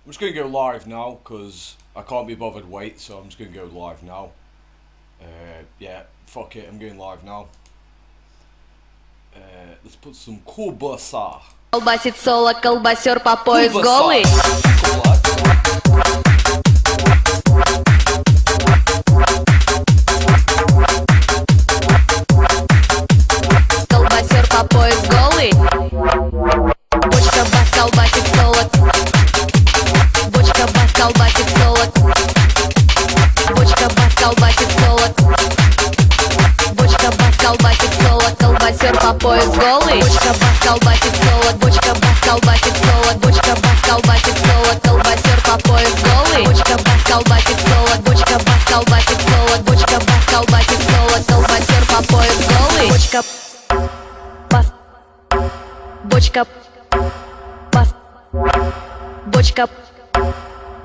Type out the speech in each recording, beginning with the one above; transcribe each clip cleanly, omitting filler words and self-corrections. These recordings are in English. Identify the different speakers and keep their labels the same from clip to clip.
Speaker 1: I'm just going to go live now because I can't be bothered wait, so I'm just going to go live now. Yeah, fuck it, I'm going live now. Let's put some колбаса.
Speaker 2: Колбасит соло, колбасер по пояс голый. Колбасер по пояс голый. Бочка бас колбасит соло. Бочка бас колбасит соло. Бочка бас колбасит соло. Бочка бас колбасит соло. Колбасер по пояс голый. Бочка бас колбасит соло. Бочка бас колбасит соло. Бочка бас колбасит соло. Колбасер по пояс голый. Бочка бас колбасит соло. Бочка бас колбасит соло. Бочка бас колбасит соло. Колбасер по пояс голый. Бочка бас. Бочка бас. Бочка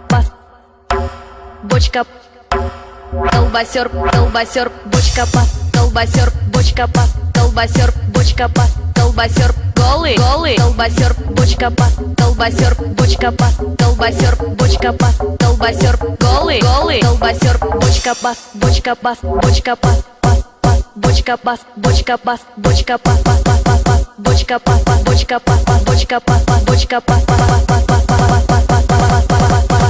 Speaker 2: бас. Бочка. Колбасер, колбасер, бочка бас. Колбасер, бочка бас. Колбасер, бочка бас. Колбасер, голый, голый. Колбасер, бочка бас. Колбасер, бочка бас. Колбасер, бочка бас. Колбасер, голый, голый. Колбасер, бочка бас. Бочка бас. Бочка бас. Бас, бас. Бочка бас. Бочка бас. Бочка бас. Бас, бас, бас, бас. Бочка бас. Бас, бочка бас. Бас, бочка бас. Бас, бочка бас. Бас, бас, бас, бас, бас, бас, бас, бас, бас, бас, бас.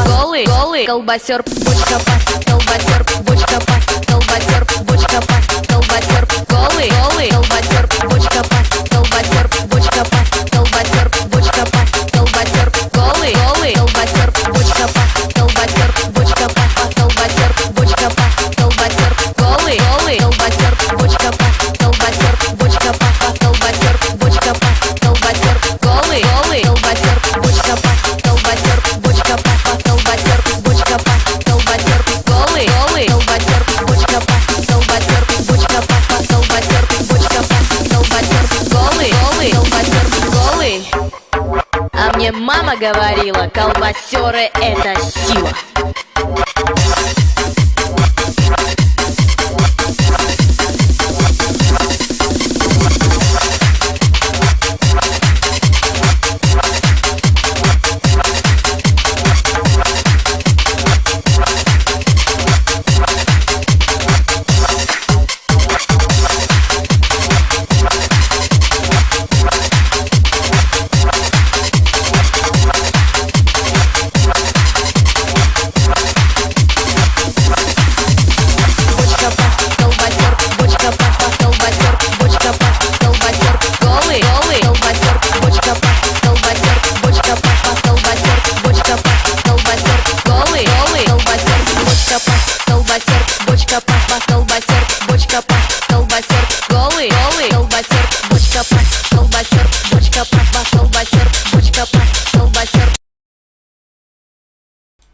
Speaker 2: Голый, голый. Колбасер, бочка бас. Колбасер, бочка бас. Колбасер, бочка бас. Колбасер, голый, голый. Колбасер, бочка бас. Колбасер, бочка бас. Колбасер, бочка бас. Колбасер, голый, голый. Колбасер, бочка бас. Колбасер, бочка бас. Колбасер, бочка бас. Колбасер, голый, голый. Колбасер, бочка бас. Колбасер, бочка бас. Колбасер, бочка бас. Колбасер, голый, голый. Колбасер, бочка бас. Колбасер, бочка бас. Колбасер, бочка бас. Колбасер, голый, голый. Колбасер, бочка бас. Колбасер, бочка бас. Колбасер, бочка бас. Колбасер, голый, голый. Колбасер, голый. А мне мама говорила, колбасеры это сила.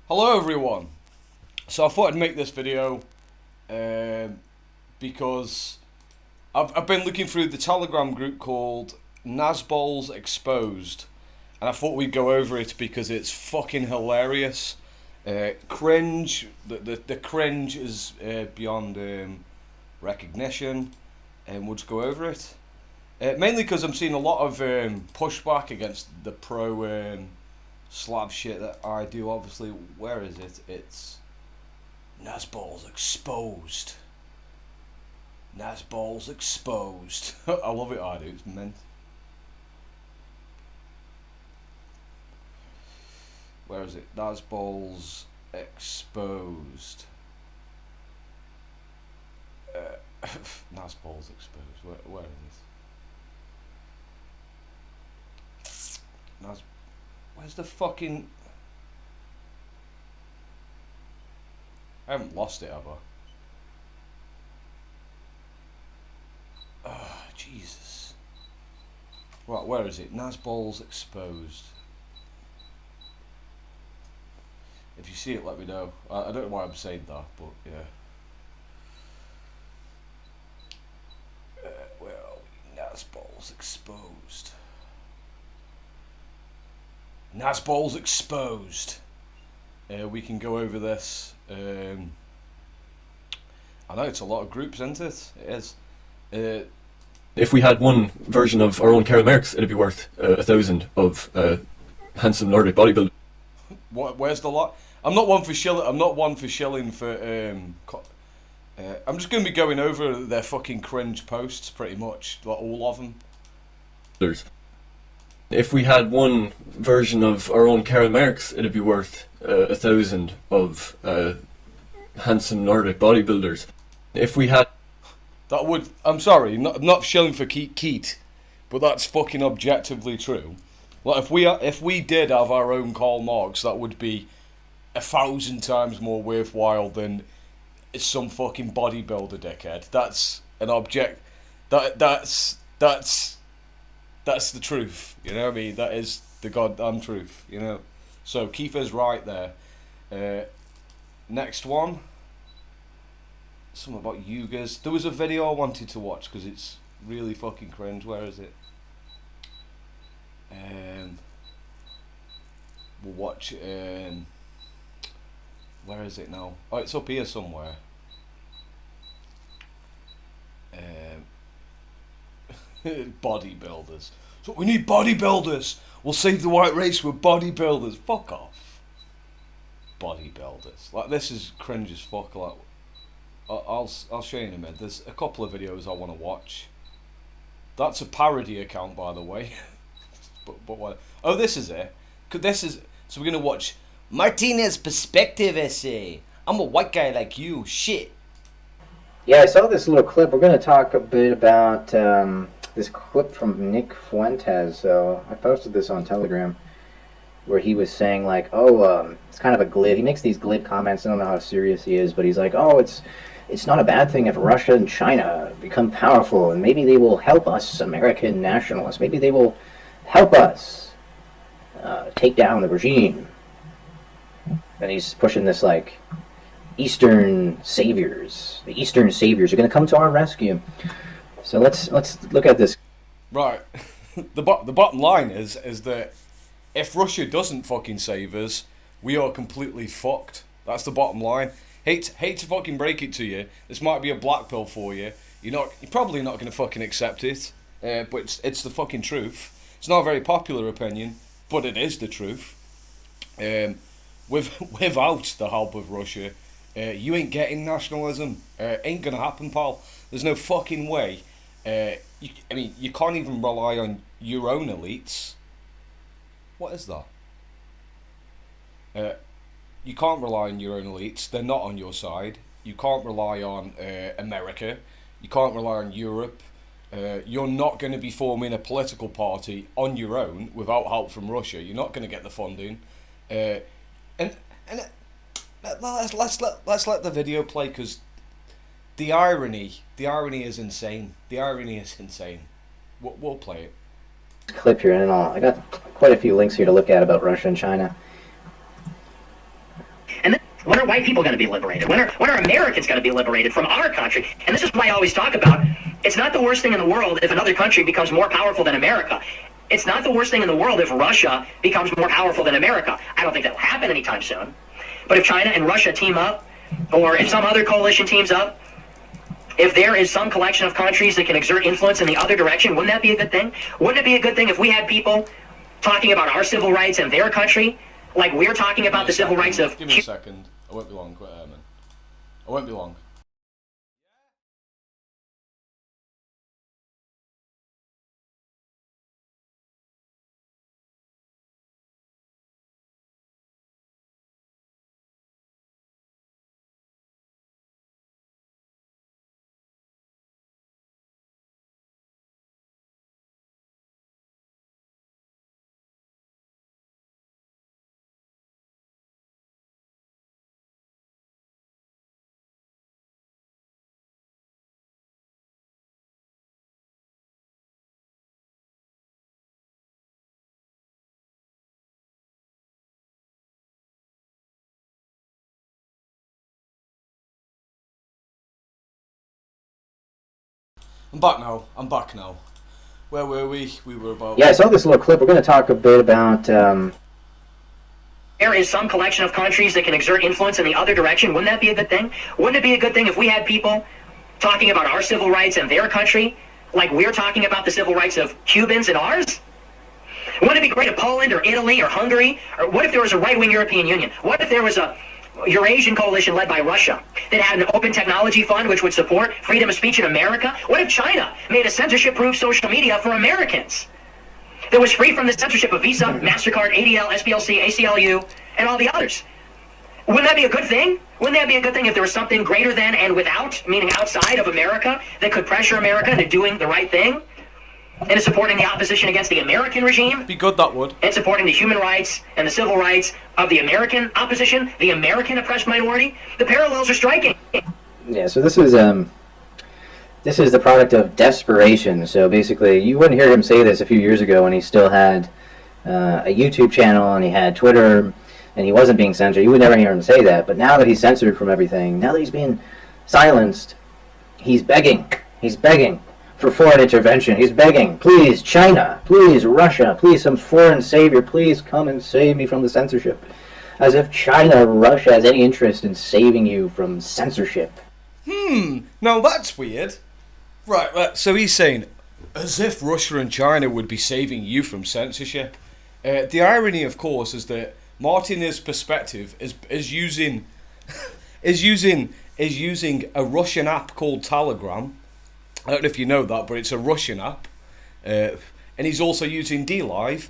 Speaker 1: Hello everyone. So I thought I'd make this video because I've been looking through the Telegram group called Nazbols Exposed, and I thought we'd go over it because it's fucking hilarious. Cringe. The cringe is beyond recognition, and we'll just go over it. Mainly because I'm seeing a lot of pushback against the pro slab shit that I do. Obviously, where is it? It's Nazbols Exposed. Nazbols Exposed. I love it. I do. It's meant. Where is it? Nazbols Exposed. Nazbols Exposed. Where is it? Where's the fucking... I haven't lost it, have I? Oh, Jesus. Right, where is it? Nazbols Exposed. If you see it, let me know. I don't know why I'm saying that, but yeah. Where are we? Nazbols Exposed. Nazbols Exposed. We can go over this. I know it's a lot of groups, isn't it? It is.
Speaker 3: If we had one version of our own Karl Marx, it'd be worth 1,000 of handsome Nordic bodybuilders.
Speaker 1: Where's the lot? I'm not one for shilling. I'm not one for shilling for. I'm just going to be going over their fucking cringe posts, pretty much, like all of them.
Speaker 3: If we had one version of our own Karl Marx, it'd be worth 1,000 of handsome Nordic bodybuilders. If we had...
Speaker 1: That would... I'm sorry, not shilling for Keat, but that's fucking objectively true. Like, if we did have our own Karl Marx, that would be 1,000 times more worthwhile than some fucking bodybuilder dickhead. That's an object... That's the truth, you know what I mean? That is the goddamn truth, you know? So, Kiefer's right there. Next one. Something about Yugas. There was a video I wanted to watch because it's really fucking cringe. Where is it? We'll watch... where is it now? Oh, it's up here somewhere. Bodybuilders. So we need bodybuilders. We'll save the white race with bodybuilders. Fuck off. Bodybuilders. Like, this is cringe as fuck. Like, I'll show you in a minute. There's a couple of videos I want to watch. That's a parody account, by the way. but what? Oh, this is it. So we're gonna watch Martinez's perspective essay. I'm a white guy like you. Shit.
Speaker 4: Yeah, I saw this little clip. We're going to talk a bit about this clip from Nick Fuentes. So I posted this on Telegram where he was saying, like, it's kind of a glib. He makes these glib comments. I don't know how serious he is, but he's like, it's not a bad thing if Russia and China become powerful, and maybe they will help us, American nationalists. Maybe they will help us take down the regime. And he's pushing this, like, Eastern saviors. The Eastern saviors are going to come to our rescue. So let's look at this.
Speaker 1: Right. The bottom line is that if Russia doesn't fucking save us, we are completely fucked. That's the bottom line. Hate to fucking break it to you. This might be a black pill for you. You're probably not going to fucking accept it. But it's the fucking truth. It's not a very popular opinion, but it is the truth. Without the help of Russia, you ain't getting nationalism. Ain't gonna happen, pal. There's no fucking way. You can't even rely on your own elites. What is that? You can't rely on your own elites. They're not on your side. You can't rely on America. You can't rely on Europe. You're not going to be forming a political party on your own without help from Russia. You're not going to get the funding. Let's let the video play, because the irony is insane. The irony is insane. We'll play it.
Speaker 4: Clip here, and I got quite a few links here to look at about Russia and China.
Speaker 5: And then, when are white people going to be liberated? When are Americans going to be liberated from our country? And this is why I always talk about, it's not the worst thing in the world if another country becomes more powerful than America. It's not the worst thing in the world if Russia becomes more powerful than America. I don't think that will happen anytime soon. But if China and Russia team up, or if some other coalition teams up, if there is some collection of countries that can exert influence in the other direction, wouldn't that be a good thing? Wouldn't it be a good thing if we had people talking about our civil rights in their country, like we're talking about the civil rights of...
Speaker 1: Give me a second. I won't be long, man. I won't be long. I'm back now. Where were we? We were about...
Speaker 4: Yeah, I saw this little clip. We're going to talk a bit about...
Speaker 5: There is some collection of countries that can exert influence in the other direction. Wouldn't that be a good thing? Wouldn't it be a good thing if we had people talking about our civil rights in their country, like we're talking about the civil rights of Cubans in ours? Wouldn't it be great if Poland or Italy or Hungary, or what if there was a right-wing European Union? What if there was a Eurasian coalition led by Russia that had an open technology fund which would support freedom of speech in America? What if China made a censorship-proof social media for Americans that was free from the censorship of Visa, MasterCard, ADL, SPLC, ACLU, and all the others? Wouldn't that be a good thing? Wouldn't that be a good thing if there was something greater than and without, meaning outside of America, that could pressure America into doing the right thing? And supporting the opposition against the American regime?
Speaker 1: Be good, that would.
Speaker 5: And supporting the human rights and the civil rights of the American opposition, the American oppressed minority? The parallels are striking.
Speaker 4: Yeah, so this is the product of desperation. So basically, you wouldn't hear him say this a few years ago when he still had a YouTube channel and he had Twitter and he wasn't being censored. You would never hear him say that. But now that he's censored from everything, now that he's being silenced, he's begging. He's begging for foreign intervention. He's begging, please, China, please, Russia, please, some foreign savior, please come and save me from the censorship. As if China or Russia has any interest in saving you from censorship.
Speaker 1: Now that's weird. Right, so he's saying, as if Russia and China would be saving you from censorship. The irony, of course, is that Martinez's perspective is using a Russian app called Telegram. I don't know if you know that, but it's a Russian app. And he's also using DLive,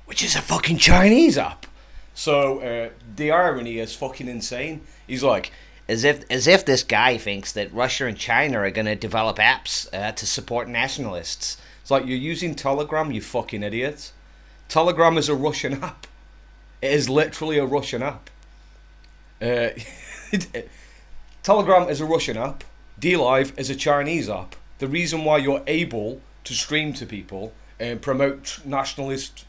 Speaker 1: which is a fucking Chinese app. So the irony is fucking insane. He's like,
Speaker 6: As if this guy thinks that Russia and China are going to develop apps to support nationalists.
Speaker 1: it's like, you're using Telegram, you fucking idiot. Telegram is a Russian app. It is literally a Russian app. Telegram is a Russian app. DLive is a Chinese app. The reason why you're able to stream to people and promote nationalist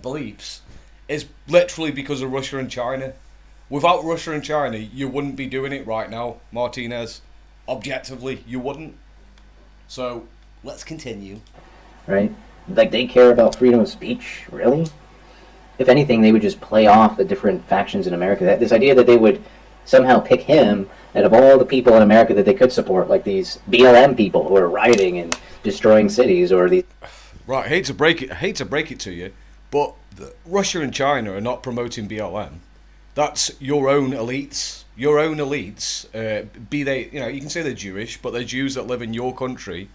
Speaker 1: beliefs is literally because of Russia and China. Without Russia and China, you wouldn't be doing it right now, Martinez. Objectively, you wouldn't. So, let's continue.
Speaker 4: Right? Like, they care about freedom of speech? Really? If anything, they would just play off the different factions in America. This idea that they would somehow pick him out of all the people in America that they could support, like these BLM people who are rioting and destroying cities, or these...
Speaker 1: Right, I hate to break it to you, but Russia and China are not promoting BLM. That's your own elites. Your own elites, be they, you can say they're Jewish, but they're Jews that live in your country,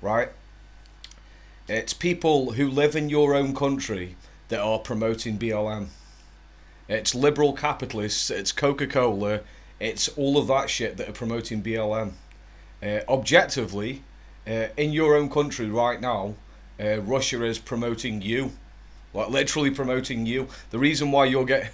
Speaker 1: right? It's people who live in your own country that are promoting BLM. It's liberal capitalists, it's Coca-Cola, it's all of that shit that are promoting BLM. Objectively, in your own country right now, Russia is promoting you. Like, literally promoting you. The reason why you're getting...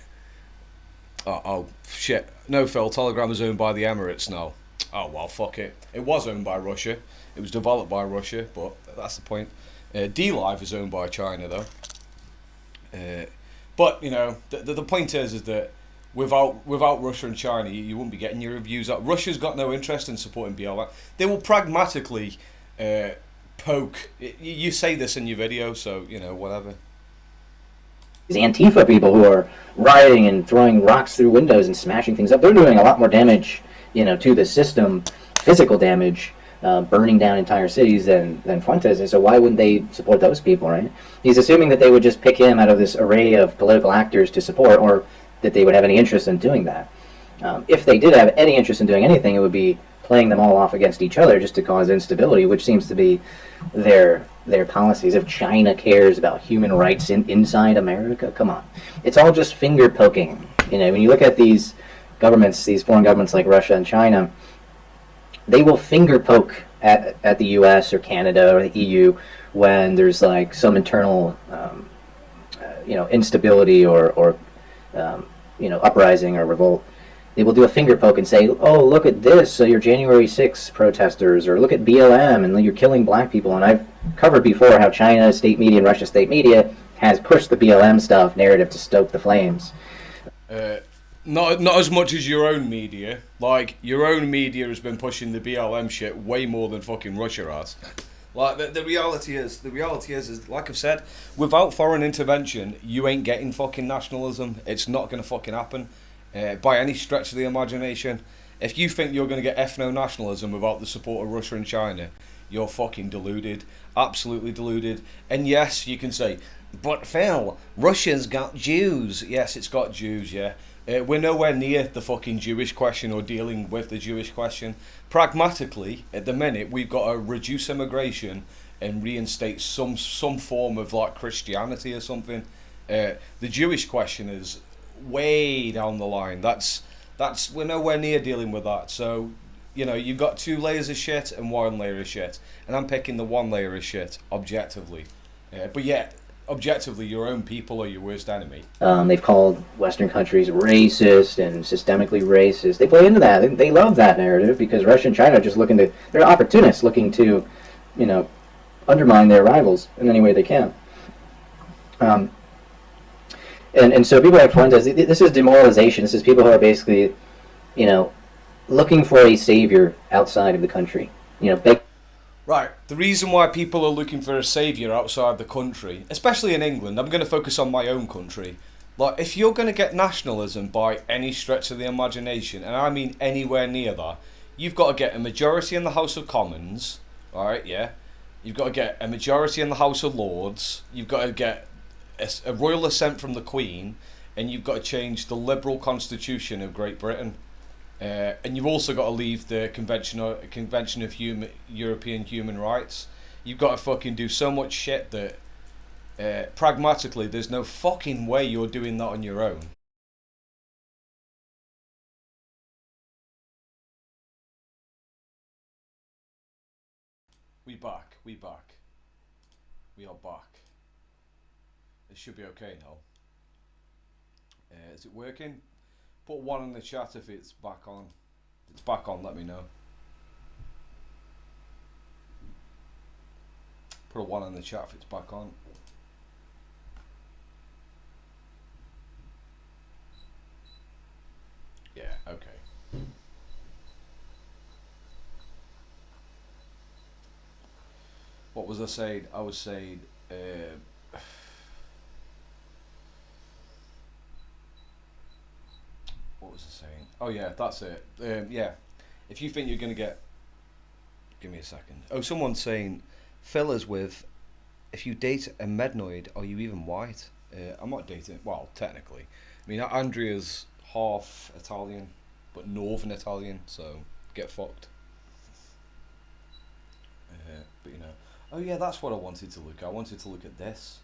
Speaker 1: Oh, shit. No, Phil, Telegram is owned by the Emirates now. Oh, well, fuck it. It was owned by Russia. It was developed by Russia, but that's the point. DLive is owned by China, though. But, the point is that without Russia and China, you wouldn't be getting your reviews out. Russia's got no interest in supporting BLM. They will pragmatically poke... You say this in your video, so, whatever.
Speaker 4: These Antifa people who are rioting and throwing rocks through windows and smashing things up, they're doing a lot more damage, to the system, physical damage, burning down entire cities than Fuentes is. So why wouldn't they support those people, right? He's assuming that they would just pick him out of this array of political actors to support, or that they would have any interest in doing that. If they did have any interest in doing anything, it would be playing them all off against each other just to cause instability, which seems to be their policies. If China cares about human rights inside America, come on. It's all just finger poking. When you look at these governments, these foreign governments like Russia and China, they will finger poke at the US or Canada or the EU when there's like some internal instability or uprising or revolt. They will do a finger poke and say, oh, look at this, so you're January 6th protesters, or look at BLM, and you're killing black people. And I've covered before how China state media and Russia state media has pushed the BLM stuff narrative to stoke the flames.
Speaker 1: Not as much as your own media. Like, your own media has been pushing the BLM shit way more than fucking Russia has. Like, the reality is, like I've said, without foreign intervention, you ain't getting fucking nationalism. It's not going to fucking happen. By any stretch of the imagination. If you think you're going to get ethno-nationalism without the support of Russia and China, you're fucking deluded. Absolutely deluded. And yes, you can say, but Phil, Russia's got Jews. Yes, it's got Jews, yeah. We're nowhere near the fucking Jewish question or dealing with the Jewish question. Pragmatically, at the minute, we've got to reduce immigration and reinstate some form of like Christianity or something. The Jewish question is way down the line. That's we're nowhere near dealing with that. So, you know, you've got 2 layers of shit and 1 layer of shit, and I'm picking the 1 layer of shit objectively. But yeah, objectively, your own people are your worst enemy.
Speaker 4: They've called Western countries racist and systemically racist. They play into that. They love that narrative because Russia and China are just they're opportunists looking to, you know, undermine their rivals in any way they can. And so people like Fuentes, this is demoralization. This is people who are basically, you know, looking for a savior outside of the country. You know,
Speaker 1: Right, the reason why people are looking for a saviour outside the country, especially in England, I'm going to focus on my own country. Like, if you're going to get nationalism by any stretch of the imagination, and I mean anywhere near that, you've got to get a majority in the House of Commons, alright, yeah? You've got to get a majority in the House of Lords, you've got to get a royal assent from the Queen, and you've got to change the liberal constitution of Great Britain. And you've also got to leave the Convention of European Human Rights. You've got to fucking do so much shit that, pragmatically, there's no fucking way you're doing that on your own. We back. We are back. It should be okay now. Is it working? Put 1 in the chat if it's back on. If it's back on, let me know. Put a 1 in the chat if it's back on. Yeah, okay. What was I saying? I was saying... what was I saying? Oh yeah, that's it. Yeah, if you think you're going to get... Give me a second. Oh, someone's saying, fellas with, if you date a Mednoid, are you even white? I'm not dating... Well, technically. I mean, Andrea's half Italian, but Northern Italian, so get fucked. But you know... Oh yeah, that's what I wanted to look at. I wanted to look at this.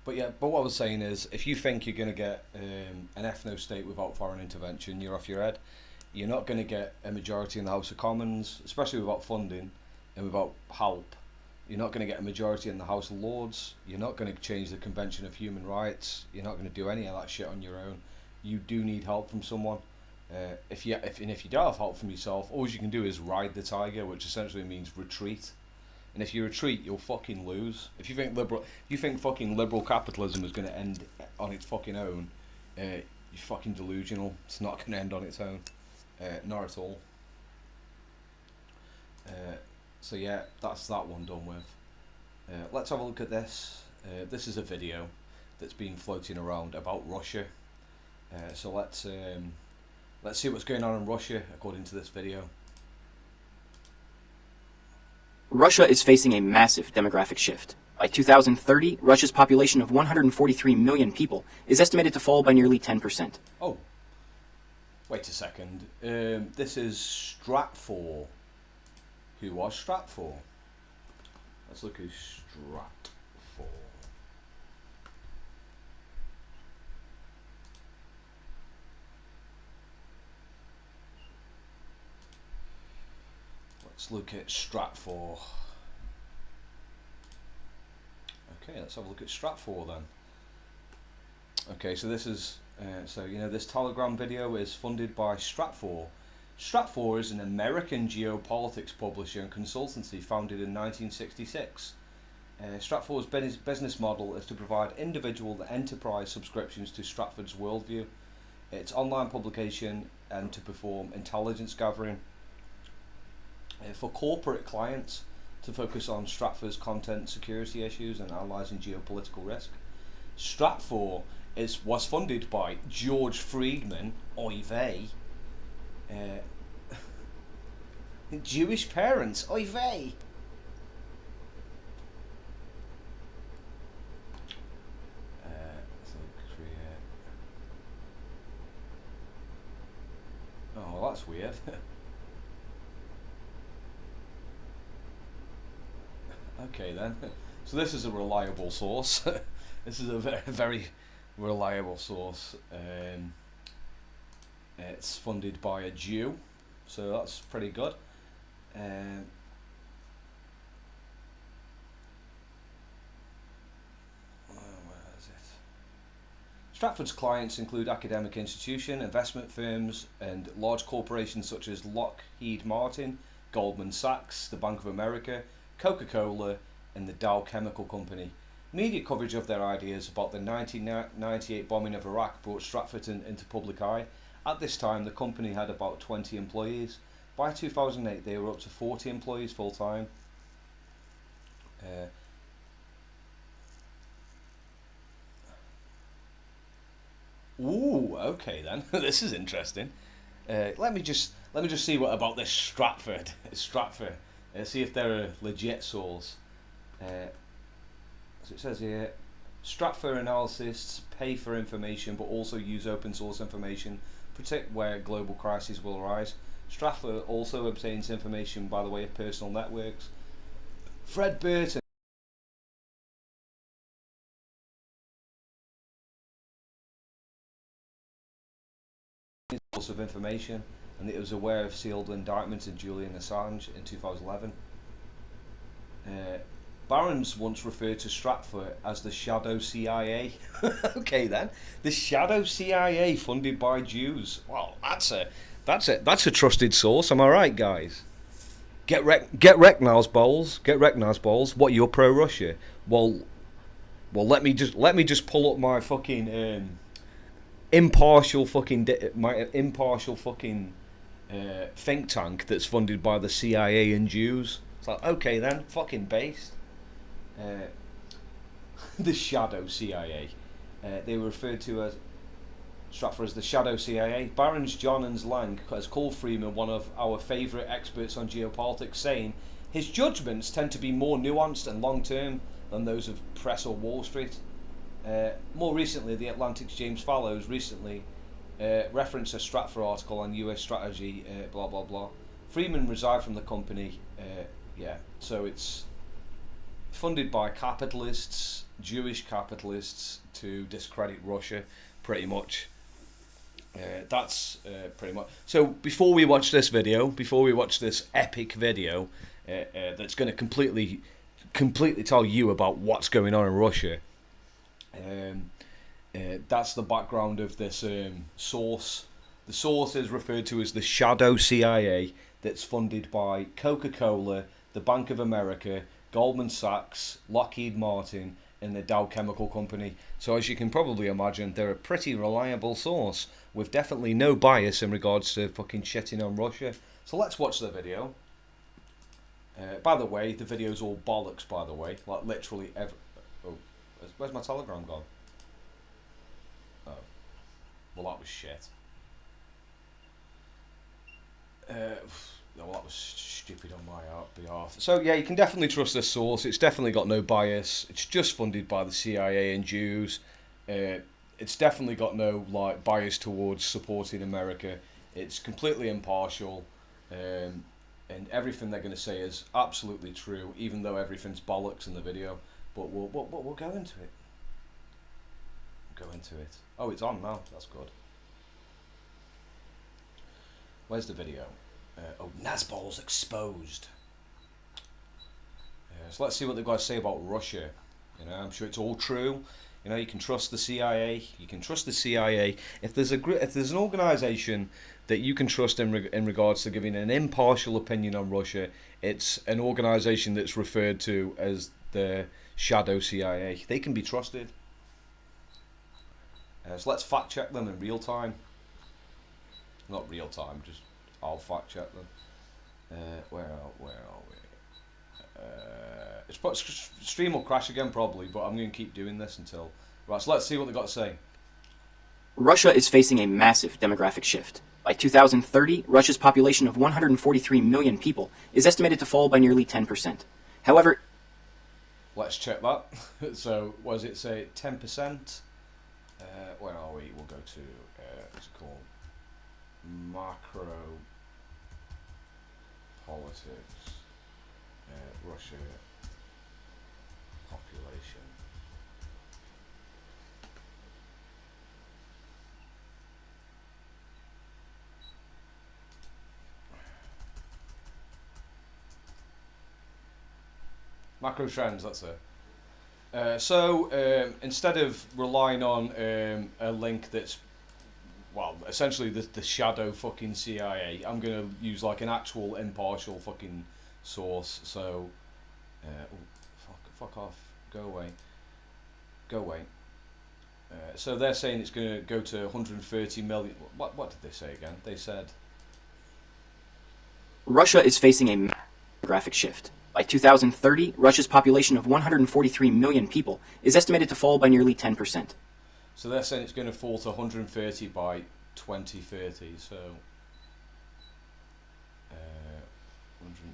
Speaker 1: But yeah, but what I was saying is, if you think you're going to get an ethno-state without foreign intervention, you're off your head. You're not going to get a majority in the House of Commons, especially without funding and without help. You're not going to get a majority in the House of Lords. You're not going to change the Convention of Human Rights. You're not going to do any of that shit on your own. You do need help from someone. If you don't have help from yourself, all you can do is ride the tiger, which essentially means retreat. And if you retreat, you'll fucking lose. If you think fucking liberal capitalism is going to end on its fucking own, you're fucking delusional. It's not going to end on its own, not at all. So yeah, that's that one done with. Let's have a look at this. This is a video that's been floating around about Russia. So let's see what's going on in Russia according to this video.
Speaker 7: Russia is facing a massive demographic shift. By 2030, Russia's population of 143 million people is estimated to fall by nearly 10%.
Speaker 1: Oh, wait a second. This is Stratfor. Who was Stratfor? Let's look who's Stratfor. Let's look at Stratfor. Okay, let's have a look at Stratfor then. Okay, so this is, this Telegram video is funded by Stratfor. Stratfor is an American geopolitics publisher and consultancy founded in 1966. Stratfor's business model is to provide individual and enterprise subscriptions to Stratford's Worldview, its online publication, and to perform intelligence gathering. For corporate clients, to focus on Stratfor's content security issues and analysing geopolitical risk. Stratfor was funded by George Friedman, oy vey.
Speaker 6: Jewish parents, oy vey. Oh, well, that's weird. Okay then. So this is a reliable source. This is a very, very reliable source. It's funded by a Jew, so that's pretty good. Where is it? Stratford's clients include academic institutions, investment firms, and large corporations such as Lockheed Martin, Goldman Sachs, the Bank of America, Coca-Cola, and the Dow Chemical Company. Media coverage of their ideas about the 1998 bombing of Iraq brought Stratford into public eye. At this time, the company had about 20 employees. By 2008, they were up to 40 employees full-time. Ooh, okay then. This is interesting. Let me just see what about this Stratford. See if they're a legit source. So it says here, Stratford analysts pay for information but also use open source information, predict where global crises will arise. Stratford also obtains information by the way of personal networks. Fred Burton source of information, and it was aware of sealed indictments of Julian Assange in 2011. Barron's once referred to Stratford as the shadow CIA. Okay then, the shadow CIA funded by Jews. Well, that's a trusted source. Am I right, guys? Get wrecked, Nazbols. Get wrecked, Nazbols. What, you're pro-Russia? Well, let me just pull up my fucking impartial fucking think tank that's funded by the CIA and Jews. It's like, okay then, fucking based. The shadow CIA. They were referred to as Stratford as the shadow CIA. Barron's John and Lang has called Freeman one of our favourite experts on geopolitics, saying his judgments tend to be more nuanced and long-term than those of press or Wall Street. More recently, The Atlantic's James Fallows recently referenced a Stratford article on US strategy, blah blah blah. Freeman resigned from the company. So it's funded by capitalists, Jewish capitalists, to discredit Russia, pretty much. That's pretty much. So before we watch this epic video, that's going to completely tell you about what's going on in Russia. That's the background of this source. The source is referred to as the shadow CIA that's funded by Coca-Cola, the Bank of America, Goldman Sachs, Lockheed Martin, and the Dow Chemical Company. So as you can probably imagine, they're a pretty reliable source with definitely no bias in regards to fucking shitting on Russia. So let's watch the video. By the way, the video's all bollocks, by the way. Like, literally every... Oh, where's my Telegram gone? Oh. Well, that was shit. Well, that was stupid on my behalf. So yeah, you can definitely trust this source. It's definitely got no bias. It's just funded by the CIA and Jews. It's definitely got no like bias towards supporting America. It's completely impartial, and everything they're going to say is absolutely true, even though everything's bollocks in the video. But we'll go into it. Go into it. Oh, it's on now. That's good. Where's the video? Nazbols Exposed. So let's see what they've got to say about Russia. You know, I'm sure it's all true. You know, you can trust the CIA. You can trust the CIA. If there's an organisation that you can trust in regards to giving an impartial opinion on Russia, it's an organisation that's referred to as the shadow CIA. They can be trusted. So let's fact check them in real time. Not real time, just I'll fact check them. Where are we? Stream will crash again probably, but I'm going to keep doing this until... Right, so let's see what they've got to say.
Speaker 7: Russia is facing a massive demographic shift. By 2030, Russia's population of 143 million people is estimated to fall by nearly 10%. However,
Speaker 1: let's check that. So, what does it say? 10%? Where are we? We'll go to, what's it called? Macro politics. Russia population. Macro trends, that's it. So instead of relying on a link that's, well, essentially the shadow fucking CIA, I'm going to use like an actual impartial fucking source. So, fuck off, go away. So they're saying it's going to go to 130 million. What did they say again? They said
Speaker 7: Russia is facing a demographic shift. By 2030, Russia's population of 143 million people is estimated to fall by nearly 10%.
Speaker 1: So they're saying it's going to fall to 130 by 2030. So 130.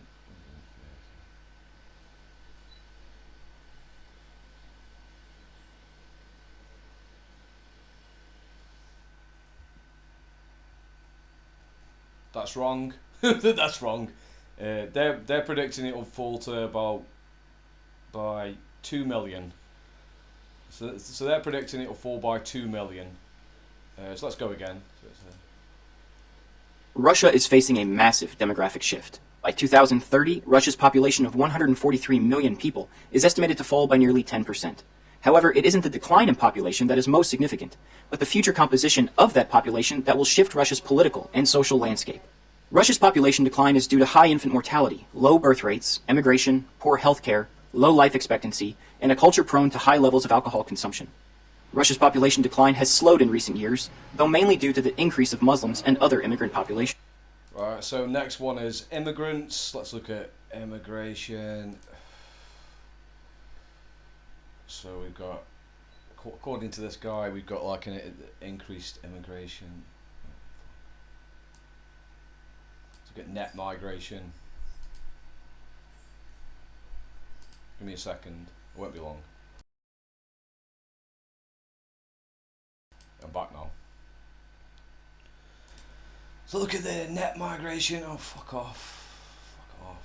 Speaker 1: That's wrong. That's wrong. They're predicting it will fall to about by 2 million. So they're predicting it will fall by 2 million. So let's go again.
Speaker 7: Russia is facing a massive demographic shift. By 2030, Russia's population of 143 million people is estimated to fall by nearly 10%. However, it isn't the decline in population that is most significant, but the future composition of that population that will shift Russia's political and social landscape. Russia's population decline is due to high infant mortality, low birth rates, emigration, poor health care, low life expectancy, and a culture prone to high levels of alcohol consumption. Russia's population decline has slowed in recent years, though mainly due to the increase of Muslims and other immigrant populations.
Speaker 1: Right, so next one is immigrants. Let's look at immigration. So we've got, according to this guy, we've got like an increased immigration. Let's look at net migration. Give me a second, it won't be long. I'm back now. So look at the net migration. Oh, fuck off. Fuck off.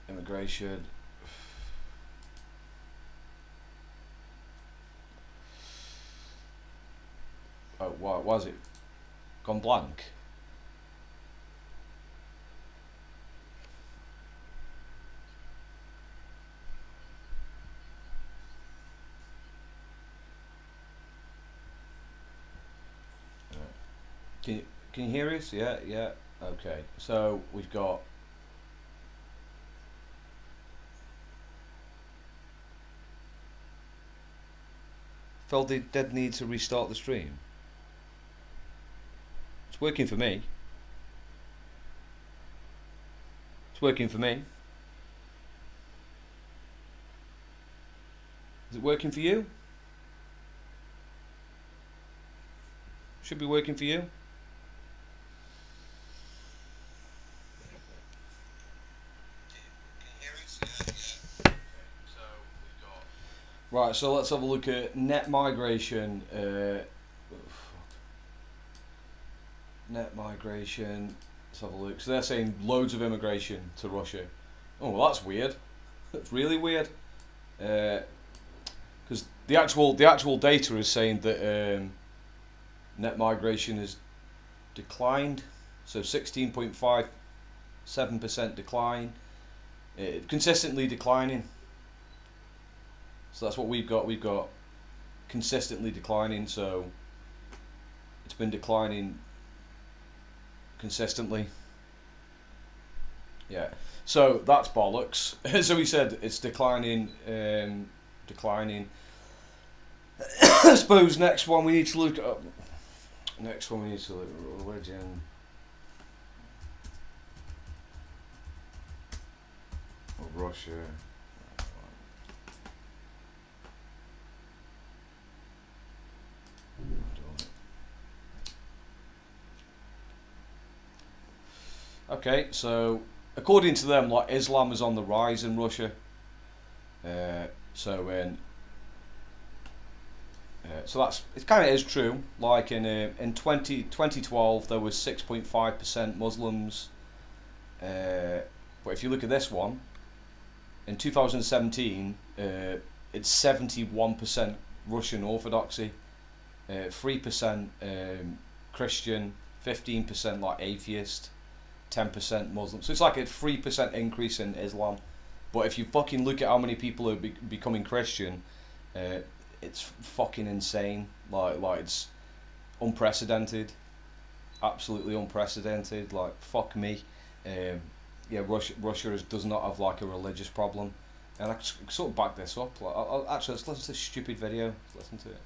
Speaker 1: Immigration. Oh, why was it gone blank? Can you hear us? Yeah, yeah. Okay. So we've got felt the dead need to restart the stream. It's working for me. It's working for me. Is it working for you? Should be working for you. Right, so let's have a look at net migration. Net migration. Let's have a look. So they're saying loads of immigration to Russia. Oh, well, that's weird. That's really weird. Because the actual data is saying that net migration has declined. So 16.57% decline. Consistently declining. So that's what we've got. We've got consistently declining. So it's been declining consistently. Yeah. So that's bollocks. So he said it's declining. Declining. I suppose next one we need to look at. Next one we need to look at religion. Or Russia.
Speaker 6: Okay, so according to them, like Islam is on the rise in Russia. So that's it. Kind of is true. Like in 2012, there was 6.5% Muslims. But if you look at this one, in 2017, it's 71% Russian Orthodoxy, 3% Christian, 15% like atheist, 10% Muslim. So it's like a 3% increase in Islam. But if you fucking look at how many people are becoming Christian, it's fucking insane. Like it's unprecedented, absolutely unprecedented. Like fuck me. Yeah, Russia does not have like a religious problem, and I sort of back this up. Like, actually, let's listen to this stupid video. Let's listen to it.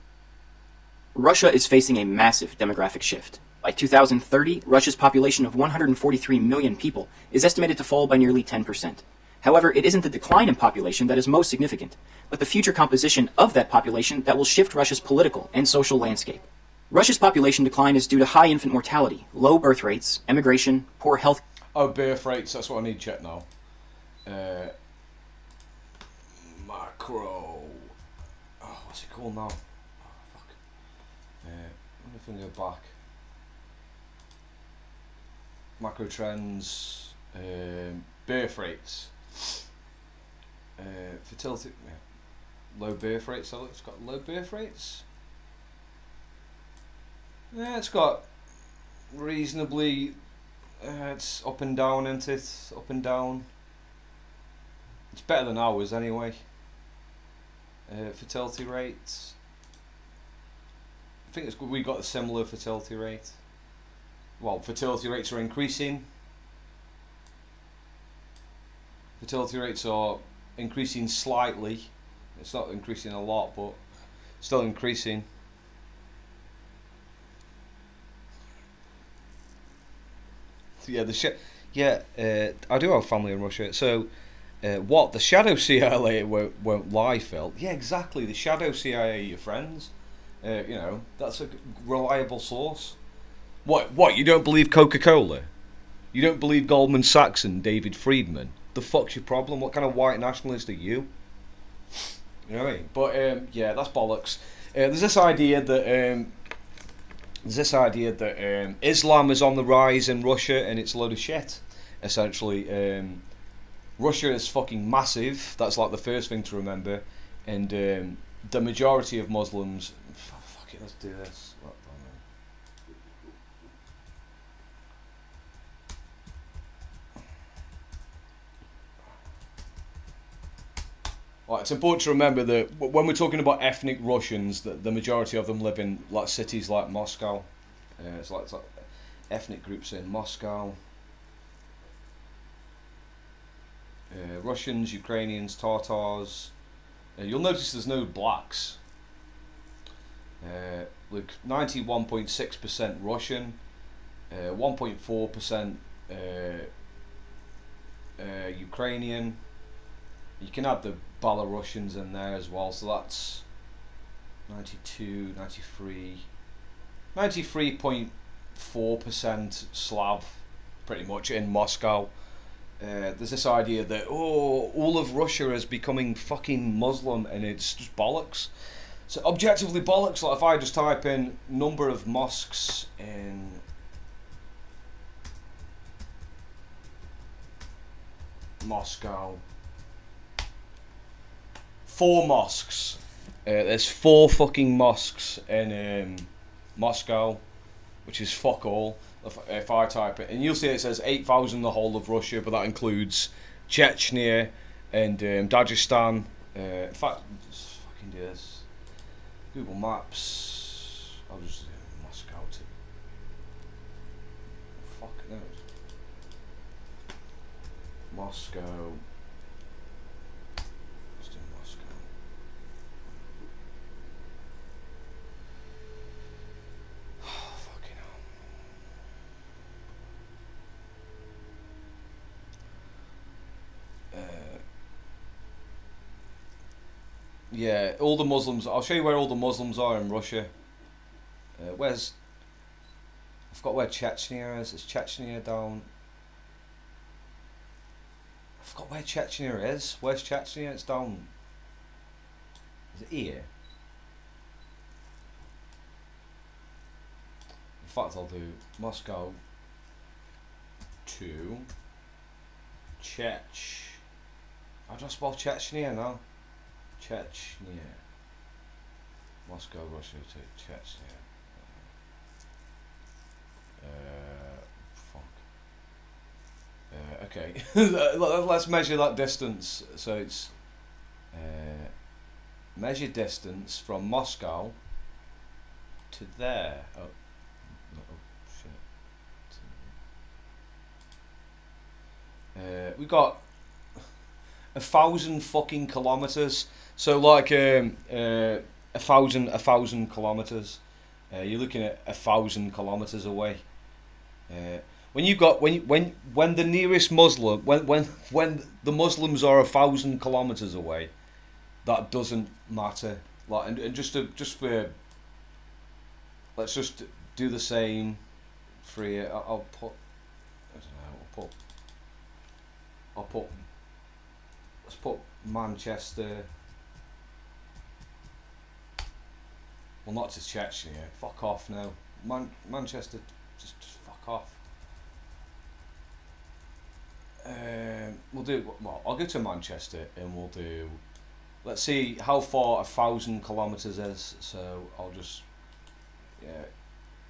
Speaker 7: Russia is facing a massive demographic shift. By 2030, Russia's population of 143 million people is estimated to fall by nearly 10%. However, it isn't the decline in population that is most significant, but the future composition of that population that will shift Russia's political and social landscape. Russia's population decline is due to high infant mortality, low birth rates, emigration, poor health.
Speaker 6: Oh, birth rates, that's what I need to check now. Macro. Oh, what's it called now? Oh, fuck. Let me go back. Macro trends. Birth rates. Fertility. Low birth rates. So it's got low birth rates. Yeah, it's got reasonably. It's up and down, isn't it? Up and down. It's better than ours anyway. Fertility rates. I think we got a similar fertility rate. Well, fertility rates are increasing. Fertility rates are increasing slightly. It's not increasing a lot, but still increasing. Yeah, I do have family in Russia. So, what the shadow CIA won't lie, Phil? Yeah, exactly. The shadow CIA are your friends. That's a reliable source. What? You don't believe Coca-Cola? You don't believe Goldman Sachs and David Friedman? The fuck's your problem? What kind of white nationalist are you? You know what I mean? But yeah, that's bollocks. There's this idea that. Islam is on the rise in Russia, and it's a load of shit. Essentially, Russia is fucking massive. That's like the first thing to remember, and the majority of Muslims. Fuck it, let's do this. Well, it's important to remember that when we're talking about ethnic Russians, that the majority of them live in like cities like Moscow. It's like ethnic groups in Moscow. Russians, Ukrainians, Tatars. You'll notice there's no blacks. Look, 91.6% Russian, 1.4% Ukrainian. You can add the Belarusians in there as well, so that's 92, 93, 93.4% Slav, pretty much, in Moscow. There's this idea that, all of Russia is becoming fucking Muslim, and it's just bollocks. So objectively bollocks. Like if I just type in number of mosques in Moscow. 4 mosques. There's 4 fucking mosques in Moscow, which is fuck all. If I type it, and you'll see it says 8,000 the whole of Russia, but that includes Chechnya and Dagestan. In fact, let's fucking do this. Google Maps. I'll just do Moscow too. Fuck no. Moscow. Yeah, all the Muslims. I'll show you where all the Muslims are in Russia. I forgot where Chechnya is. Is Chechnya down? forgot where Chechnya is. Where's Chechnya? It's down. Is it here? In fact, I'll do Moscow to How do I spell Chechnya now? Chechnya. Moscow, Russia to Chechnya. Fuck. Okay. Let's measure that distance. So it's measure distance from Moscow to there. Oh, no, shit. We got 1,000 fucking kilometers. So like 1,000 kilometers. You're looking at 1,000 kilometers away. When you got when the nearest Muslim when the Muslims are 1,000 kilometers away, that doesn't matter. Like and just for let's just do the same for here. I'll put I don't know. I'll put let's put Manchester. Well, not to Chechnya. Fuck off now. Manchester, just fuck off. We'll do. Well, I'll go to Manchester and we'll do. Let's see how far 1,000 kilometers is. So I'll just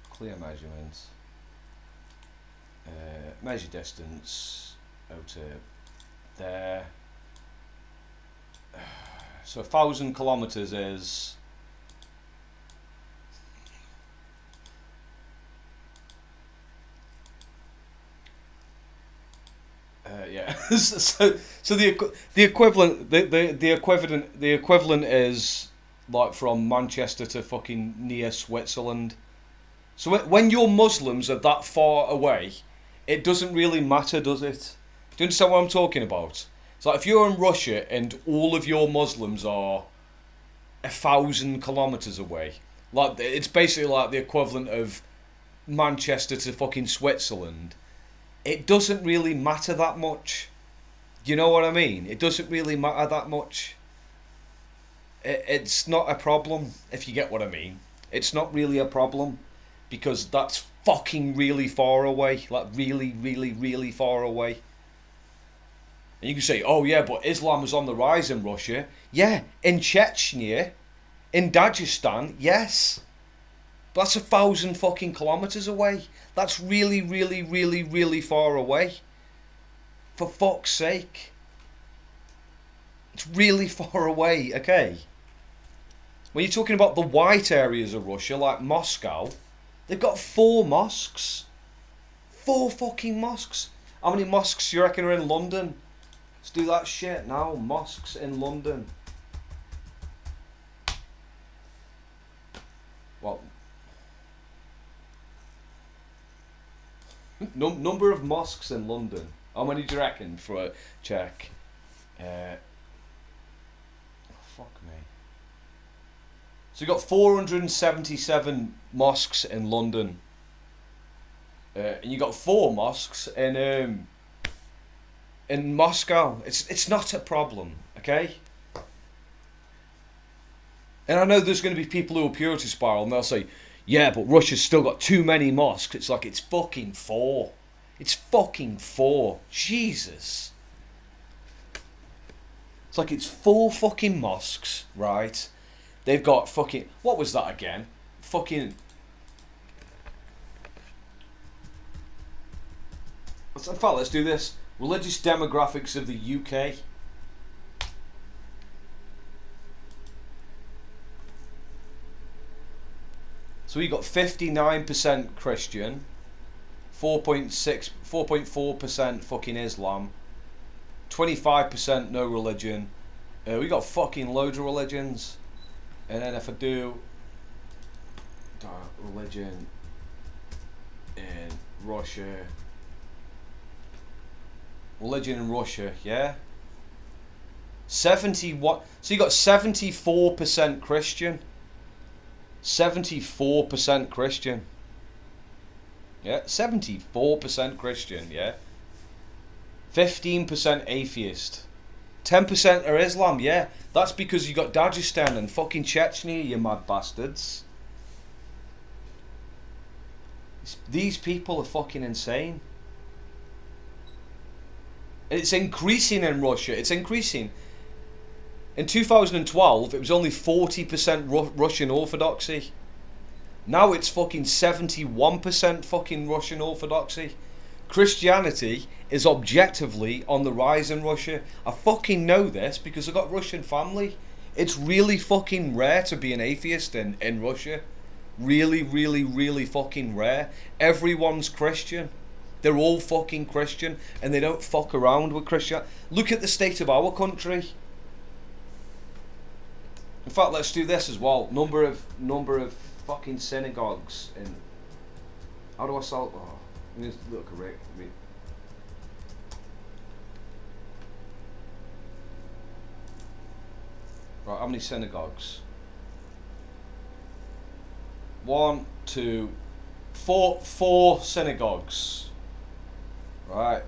Speaker 6: clear measurements. Measure distance out to there. So 1,000 kilometers is. Yeah. so the equivalent is like from Manchester to fucking near Switzerland. So when your Muslims are that far away, it doesn't really matter, does it? Do you understand what I'm talking about? It's like if you're in Russia and all of your Muslims are 1,000 kilometers away, like it's basically like the equivalent of Manchester to fucking Switzerland. It doesn't really matter that much. You know what I mean? It doesn't really matter that much. It's not a problem, if you get what I mean. It's not really a problem. Because that's fucking really far away. Like, really, really, really far away. And you can say, oh yeah, but Islam is on the rise in Russia. Yeah, in Chechnya, in Dagestan, yes. But that's 1,000 fucking kilometers away. That's really, really, really, really far away. For fuck's sake. It's really far away, okay? When you're talking about the white areas of Russia, like Moscow, they've got 4 mosques. 4 fucking mosques. How many mosques do you reckon are in London? Let's do that shit now. Mosques in London. Well, number of mosques in London. How many do you reckon for a check? Fuck me. So you got 477 mosques in London. And you got 4 mosques in Moscow. It's not a problem, okay? And I know there's going to be people who will purity spiral and they'll say, yeah, but Russia's still got too many mosques. It's like, it's fucking 4. It's fucking 4. Jesus. It's like it's 4 fucking mosques, right? They've got fucking... What was that again? Fucking... In fact, let's do this. Religious demographics of the UK. So we got 59% Christian, 4.4% fucking Islam, 25% no religion. We got fucking loads of religions. And then if I do religion in Russia, yeah. 71. So you got 74% Christian. 74% Christian. Yeah, 74% Christian, yeah.
Speaker 1: 15% atheist. 10% are Islam, yeah. That's because you got Dagestan and fucking Chechnya, you mad bastards. These people are fucking insane. It's increasing in Russia. It's increasing. In 2012, it was only 40% Russian Orthodoxy. Now it's fucking 71% fucking Russian Orthodoxy. Christianity is objectively on the rise in Russia. I fucking know this because I've got Russian family. It's really fucking rare to be an atheist in Russia. Really, really, really fucking rare. Everyone's Christian. They're all fucking Christian and they don't fuck around with Christian. Look at the state of our country. In fact, let's do this as well. Number of fucking synagogues in. How do I sell? Oh, let me just look at it. Right, how many synagogues? 1, 2, 4. 4 synagogues. Right.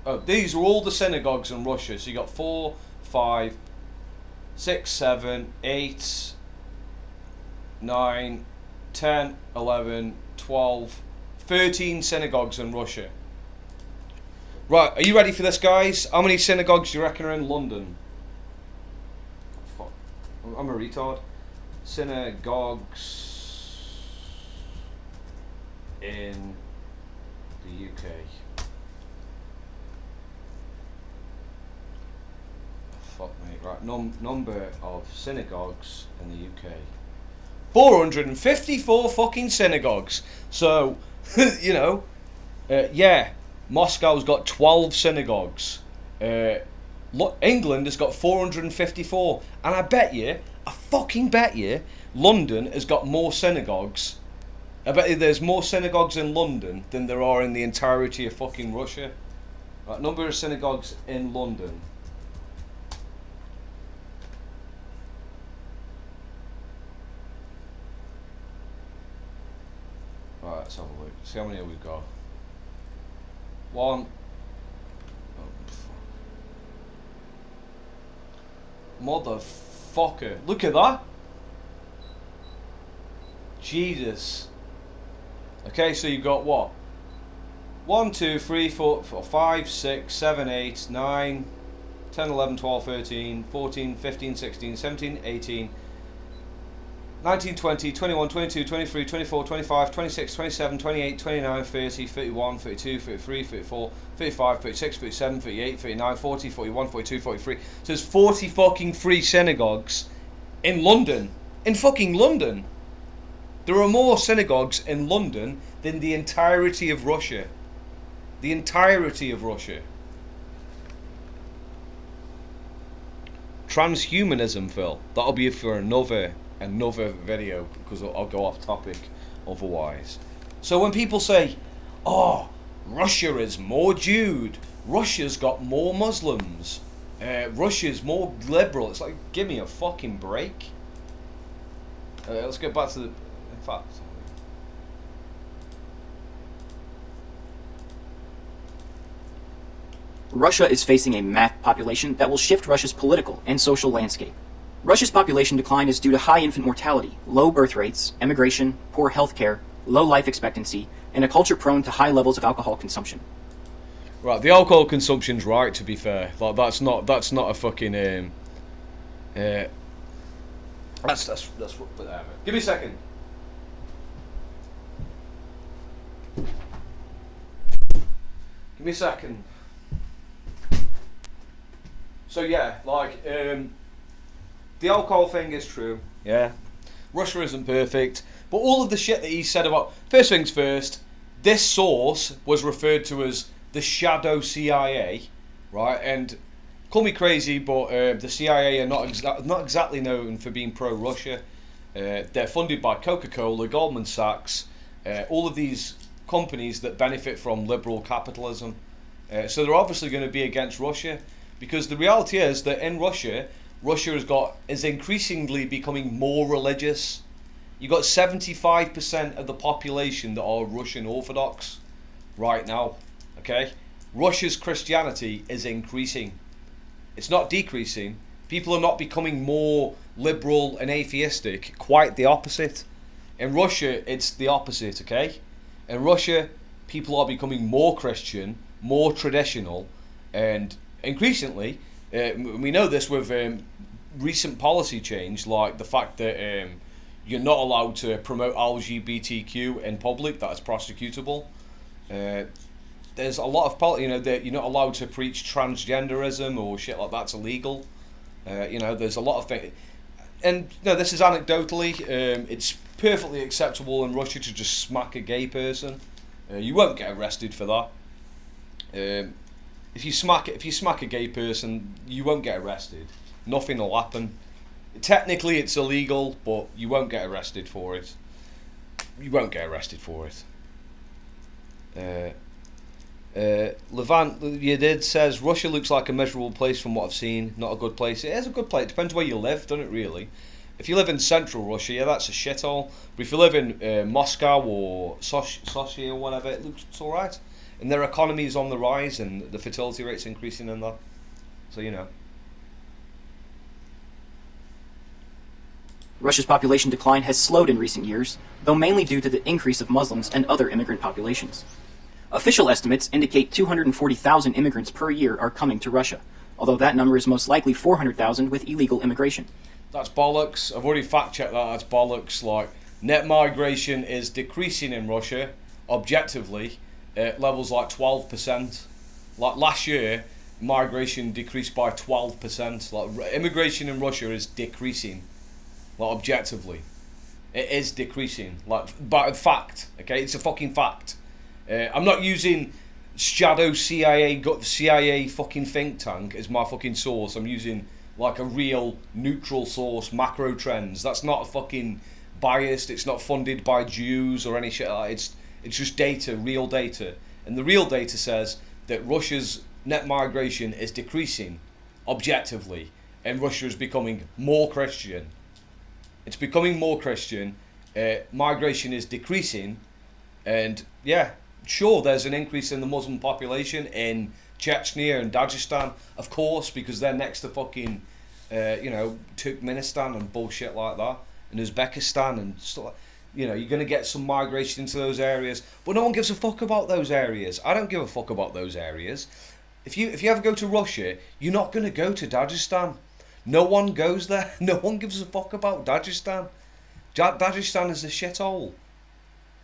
Speaker 1: Oh, these are all the synagogues in Russia. So you got 4, 5, 6, 7, 8, 9, 10, 11, 12, 13 synagogues in Russia. Right, are you ready for this, guys? How many synagogues do you reckon are in London? Fuck. I'm a retard. Synagogues in the UK. Fuck me. Right, number of synagogues in the UK. 454 fucking synagogues. So, you know, yeah, Moscow's got 12 synagogues. England has got 454. And I fucking bet you, London has got more synagogues. I bet you there's more synagogues in London than there are in the entirety of fucking Russia. Right, number of synagogues in London. Right, let's have a look. See how many we've got. 1. Oh, motherfucker. Look at that. Jesus. Okay, so you've got what? 1, 2, 3, 4, 5, 6, 7, 8, 9, 10, 11, 12, 13, 14, 15, 16, 17, 18, 19, 20, 21, 22, 23, 24, 25, 26, 27, 28, 29, 30, 31, 32, 33, 34, 35, 36, 37, 38, 39, 40, 41, 42, 43. So there's 40 fucking free synagogues in London. In fucking London. There are more synagogues in London than the entirety of Russia. The entirety of Russia. Transhumanism, Phil. That'll be for another video because I'll go off topic otherwise. So when people say, oh, Russia is more Jude, Russia's got more Muslims, Russia's more liberal, it's like, give me a fucking break. Let's get back to the... In fact...
Speaker 7: Russia is facing a mass population that will shift Russia's political and social landscape. Russia's population decline is due to high infant mortality, low birth rates, emigration, poor health care, low life expectancy, and a culture prone to high levels of alcohol consumption.
Speaker 1: Right, the alcohol consumption's right, to be fair. Like, that's not a fucking that's what, give me a second. Give me a second. So yeah, like the alcohol thing is true. Yeah. Russia isn't perfect, but all of the shit that he said about, first things first, this source was referred to as the shadow CIA, right? And call me crazy, but the CIA are not exactly known for being pro-Russia. They're funded by Coca-Cola, Goldman Sachs, all of these companies that benefit from liberal capitalism. So they're obviously going to be against Russia, because the reality is that in Russia is increasingly becoming more religious. You got 75% of the population that are Russian Orthodox right now. Okay, Russia's Christianity is increasing. It's not decreasing. People are not becoming more liberal and atheistic. Quite the opposite. In Russia, it's the opposite, okay? In Russia, people are becoming more Christian, more traditional, and increasingly, we know this with recent policy change, like the fact that you're not allowed to promote LGBTQ in public, that's prosecutable. There's a lot of that you're not allowed to preach transgenderism or shit like that's illegal. There's a lot of things, and this is anecdotally. It's perfectly acceptable in Russia to just smack a gay person. You won't get arrested for that. If you smack a gay person, you won't get arrested. Nothing will happen. Technically, it's illegal, but you won't get arrested for it. You won't get arrested for it. Levant Yedid says Russia looks like a miserable place from what I've seen. Not a good place. It is a good place. It depends where you live, doesn't it? Really. If you live in central Russia, yeah, that's a shithole. But if you live in Moscow or Sochi or whatever, it's all right. And their economy is on the rise, and the fertility rate's increasing in that. So
Speaker 7: Russia's population decline has slowed in recent years, though mainly due to the increase of Muslims and other immigrant populations. Official estimates indicate 240,000 immigrants per year are coming to Russia, although that number is most likely 400,000 with illegal immigration.
Speaker 1: That's bollocks. I've already fact-checked that. That's bollocks. Like, net migration is decreasing in Russia, objectively, at levels like 12%. Like, last year, migration decreased by 12%. Like, immigration in Russia is decreasing. Like, objectively. It is decreasing. Like, by fact. Okay? It's a fucking fact. I'm not using shadow CIA fucking think tank as my fucking source. I'm using like a real neutral source, macro trends. That's not fucking biased. It's not funded by Jews or any shit like that. It's just data, real data. And the real data says that Russia's net migration is decreasing objectively, and Russia is becoming more Christian. It's becoming more Christian. Migration is decreasing, and yeah. Sure, there's an increase in the Muslim population in Chechnya and Dagestan, of course, because they're next to fucking, Turkmenistan and bullshit like that, and Uzbekistan and stuff. You're going to get some migration into those areas, but no one gives a fuck about those areas. I don't give a fuck about those areas. If you ever go to Russia, you're not going to go to Dagestan. No one goes there. No one gives a fuck about Dagestan. Dagestan is a shithole.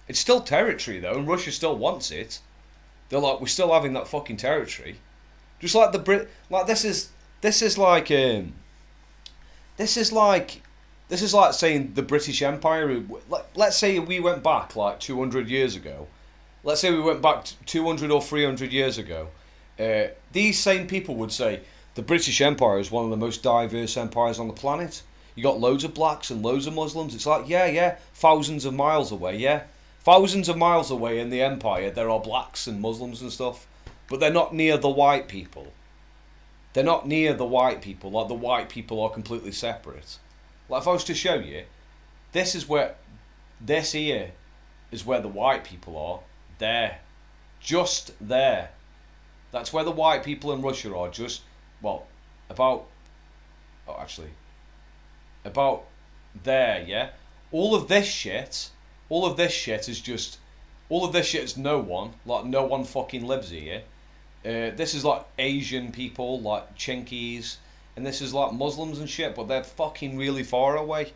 Speaker 1: It's still territory though, and Russia still wants it. They're like, we're still having that fucking territory. Just like the Brit, like this is like saying the British Empire. Let's say we went back like 200 years ago. Let's say we went back 200 or 300 years ago. These same people would say the British Empire is one of the most diverse empires on the planet. You got loads of blacks and loads of Muslims. It's like, yeah, thousands of miles away, yeah. Thousands of miles away in the empire, there are blacks and Muslims and stuff, but they're not near the white people. They're not near the white people, like the white people are completely separate. Like if I was to show you, this here is where the white people are. There. Just there. That's where the white people in Russia are, about there, yeah? All of this shit is no one. Like, no one fucking lives here. This is like Asian people, like Chinkies, and this is like Muslims and shit, but they're fucking really far away.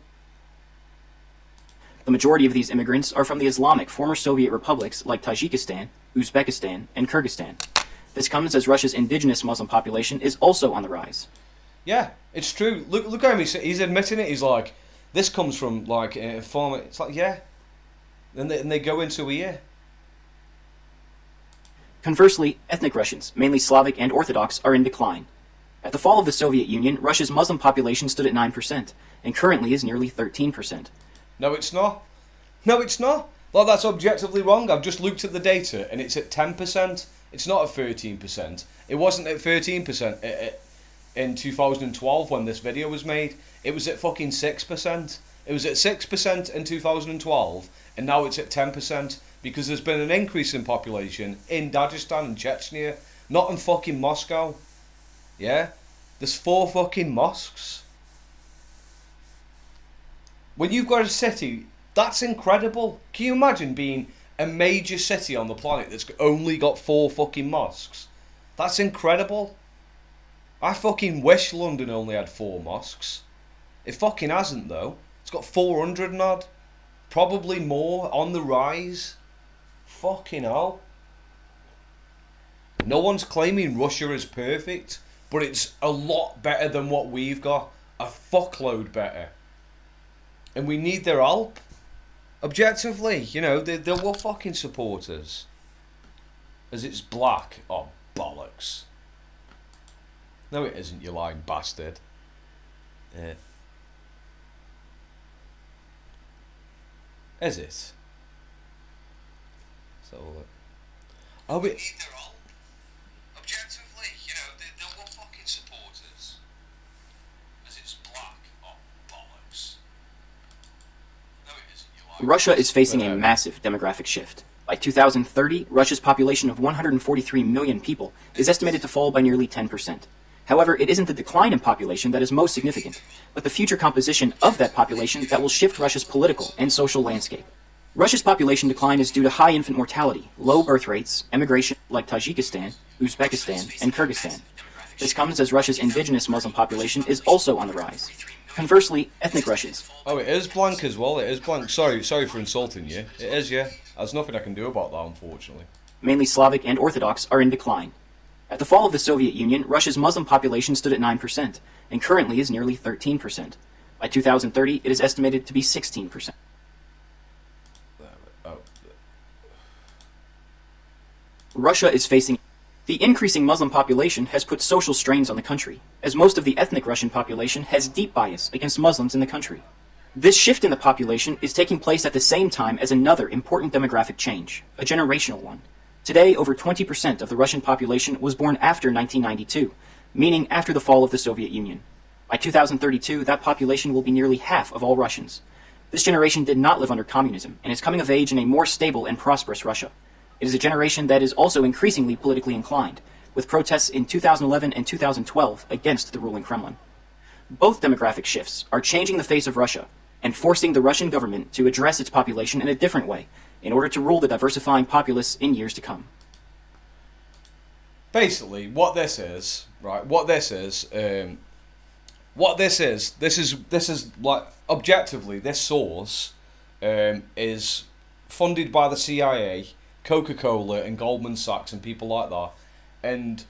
Speaker 7: The majority of these immigrants are from the Islamic former Soviet republics like Tajikistan, Uzbekistan, and Kyrgyzstan. This comes as Russia's indigenous Muslim population is also on the rise.
Speaker 1: Yeah, it's true. Look at him. He's admitting it. He's like, this comes from like a former. It's like, yeah. And they go into here.
Speaker 7: Conversely, ethnic Russians, mainly Slavic and Orthodox, are in decline. At the fall of the Soviet Union, Russia's Muslim population stood at 9%, and currently is nearly 13%.
Speaker 1: No, it's not. Well, that's objectively wrong. I've just looked at the data, and it's at 10%. It's not at 13%. It wasn't at 13% in 2012 when this video was made. It was at fucking 6%. It was at 6% in 2012, and now it's at 10% because there's been an increase in population in Dagestan and Chechnya. Not in fucking Moscow. Yeah? There's 4 fucking mosques. When you've got a city, that's incredible. Can you imagine being a major city on the planet that's only got 4 fucking mosques? That's incredible. I fucking wish London only had 4 mosques. It fucking hasn't though. It's got 400 and odd. Probably more, on the rise. Fucking hell. No one's claiming Russia is perfect, but it's a lot better than what we've got. A fuckload better. And we need their help. Objectively, you know, they will fucking support us. As it's black. Oh, bollocks. No, it isn't, you lying bastard. Is it? So, oh, we need their help. Objectively, you know, they will fucking support us. As it's black. Oh, bollocks. No, it isn't, you lying.
Speaker 7: Russia is facing a massive demographic shift. By 2030, Russia's population of 143 million people is estimated to fall by nearly 10%. However, it isn't the decline in population that is most significant, but the future composition of that population that will shift Russia's political and social landscape. Russia's population decline is due to high infant mortality, low birth rates, emigration like Tajikistan, Uzbekistan, and Kyrgyzstan. This comes as Russia's indigenous Muslim population is also on the rise. Conversely, ethnic Russians.
Speaker 1: Oh, it is blank as well. It is blank. Sorry for insulting you. It is, yeah. There's nothing I can do about that, unfortunately.
Speaker 7: Mainly Slavic and Orthodox, are in decline. At the fall of the Soviet Union, Russia's Muslim population stood at 9%, and currently is nearly 13%. By 2030, it is estimated to be 16%. Russia is facing... The increasing Muslim population has put social strains on the country, as most of the ethnic Russian population has deep bias against Muslims in the country. This shift in the population is taking place at the same time as another important demographic change, a generational one. Today, over 20% of the Russian population was born after 1992, meaning after the fall of the Soviet Union. By 2032, that population will be nearly half of all Russians. This generation did not live under communism, and is coming of age in a more stable and prosperous Russia. It is a generation that is also increasingly politically inclined, with protests in 2011 and 2012 against the ruling Kremlin. Both demographic shifts are changing the face of Russia, and forcing the Russian government to address its population in a different way, in order to rule the diversifying populace in years to come.
Speaker 1: Basically, what this is, right? This is like objectively, this source is funded by the CIA, Coca-Cola, and Goldman Sachs, and people like that, and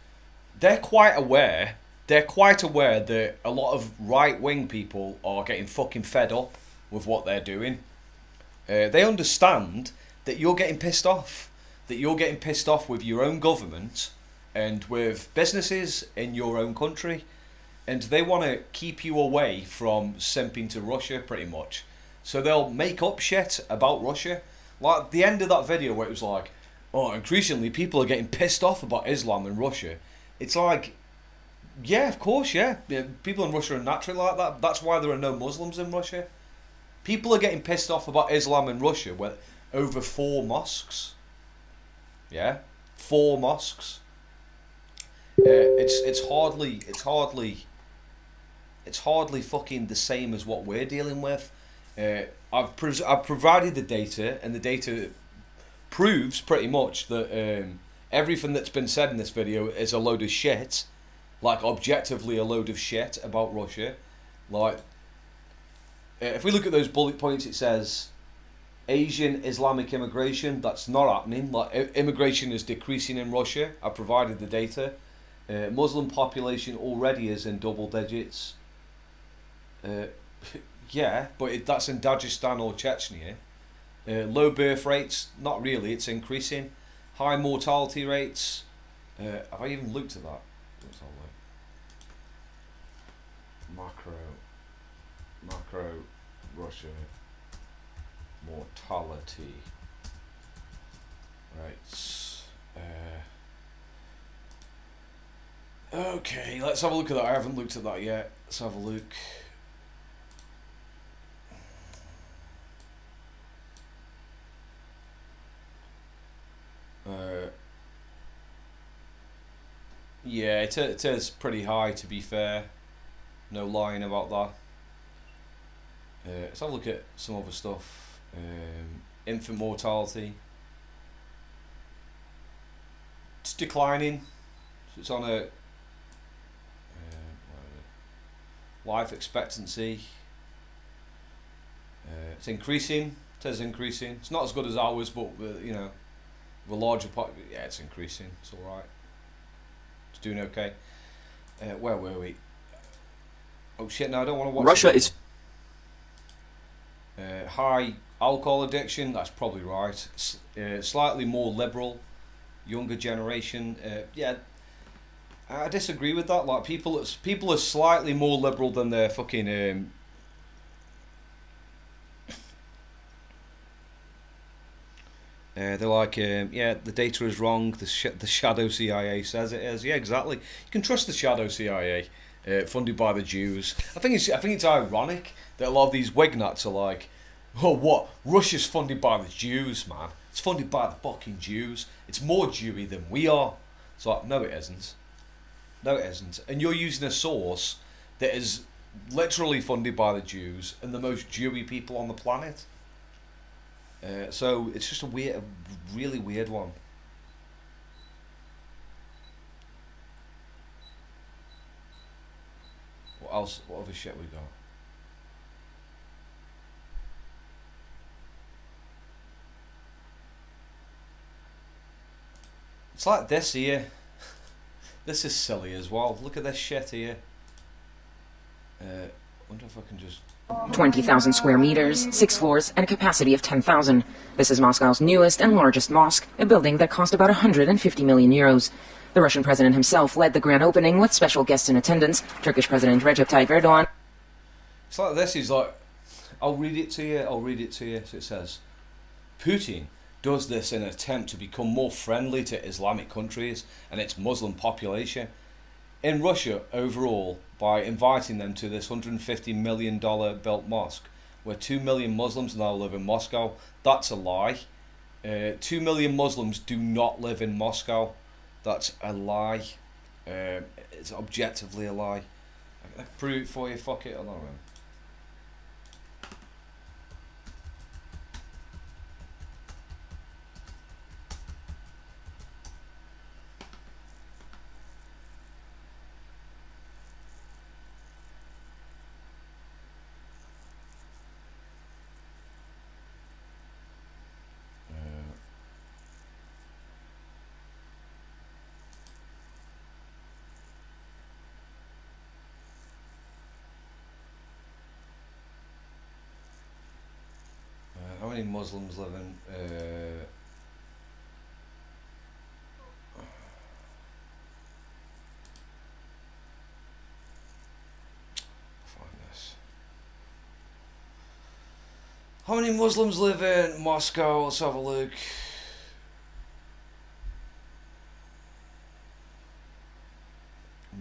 Speaker 1: they're quite aware. They're quite aware that a lot of right-wing people are getting fucking fed up with what they're doing. They understand that you're getting pissed off. That you're getting pissed off with your own government and with businesses in your own country. And they want to keep you away from simping to Russia, pretty much. So they'll make up shit about Russia. Like the end of that video where it was like, oh, increasingly people are getting pissed off about Islam and Russia. It's like, yeah, of course, yeah. People in Russia are naturally like that. That's why there are no Muslims in Russia. People are getting pissed off about Islam in Russia with over 4 mosques. Yeah, 4 mosques. It's hardly fucking the same as what we're dealing with. I've provided the data, and the data proves pretty much that everything that's been said in this video is a load of shit. Like, objectively a load of shit about Russia. Like, if we look at those bullet points, it says Asian Islamic immigration. That's not happening. Like, immigration is decreasing in Russia. I provided the data. Muslim population already is in double digits. Yeah, but that's in Dagestan or Chechnya. Low birth rates, not really, it's increasing. High mortality rates. Have I even looked at that? Let's have a look. Macro Russia mortality rates. Okay, let's have a look at that. I haven't looked at that yet. Let's have a look.
Speaker 6: Yeah, it is pretty high, to be fair. No lying about that. Let's have a look at some other stuff. Infant mortality. It's declining. So it's on a life expectancy. It's increasing. It is increasing. It's not as good as ours, but you know, the larger part. Yeah, it's increasing. It's all right. It's doing okay. Where were we? Oh shit! No, I don't want to watch.
Speaker 7: Russia is
Speaker 6: high alcohol addiction. That's probably right. Slightly more liberal, younger generation. Yeah, I disagree with that. Like people are slightly more liberal than their fucking. They're like, yeah, the data is wrong. The shadow CIA says it is. Yeah, exactly. You can trust the shadow CIA, funded by the Jews. I think it's ironic that a lot of these Wignats are like, oh, what? Russia's funded by the Jews, man. It's funded by the fucking Jews. It's more Jewy than we are. So like, no, it isn't. No, it isn't. And you're using a source that is literally funded by the Jews and the most Jewy people on the planet. So it's just a really weird one. What else? What other shit we got? It's like this here. This is silly as well. Look at this shit here. Wonder if I can just.
Speaker 8: 20,000 square meters, 6 floors, and a capacity of 10,000. This is Moscow's newest and largest mosque, a building that cost about 150 million euros. The Russian president himself led the grand opening with special guests in attendance, Turkish President Recep Tayyip Erdogan.
Speaker 6: It's like this, he's like, I'll read it to you. So it says, Putin does this in an attempt to become more friendly to Islamic countries and its Muslim population. In Russia overall, by inviting them to this $150 million built mosque, where 2 million Muslims now live in Moscow. That's a lie. 2 million Muslims do not live in Moscow. That's a lie. It's objectively a lie. I can prove it for you, fuck it, I don't know. How many Muslims live in? Find this. How many Muslims live in Moscow? Let's have a look.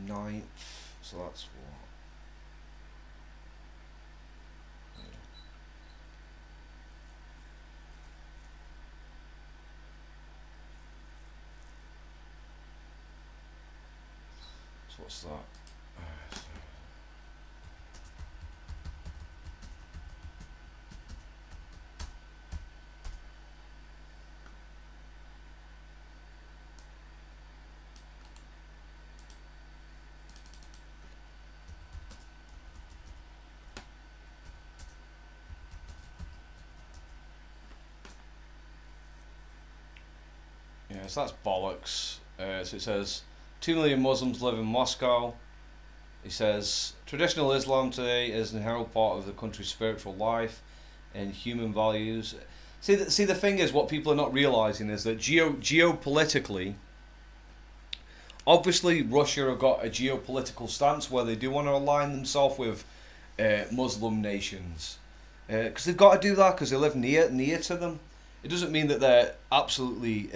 Speaker 6: Ninth. So that's what. What's that? Yeah, so that's bollocks. So it says 2 million Muslims live in Moscow. He says, traditional Islam today is an inherent part of the country's spiritual life and human values. See, the thing is, what people are not realising is that geopolitically, obviously Russia have got a geopolitical stance where they do want to align themselves with Muslim nations. Because they've got to do that because they live near to them. It doesn't mean that they're absolutely...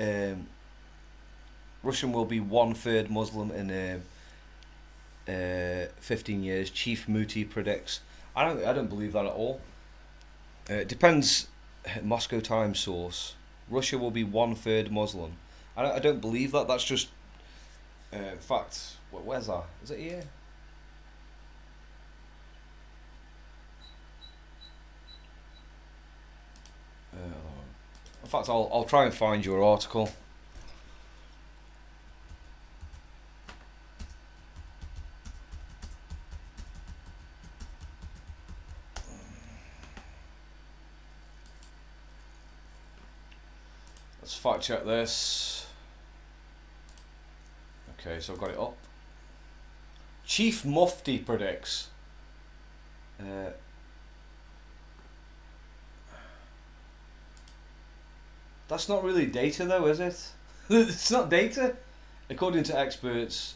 Speaker 6: Russian will be 1/3 Muslim in 15 years. Chief Muti predicts. I don't believe that at all. It depends. Moscow Times source. Russia will be 1/3 Muslim. I don't believe that. That's just In fact, where's that? Is it here? In fact, I'll try and find your article. Let's fact check this. Okay, so I've got it up. Chief Mufti predicts. That's not really data though, is it? It's not data. According to experts,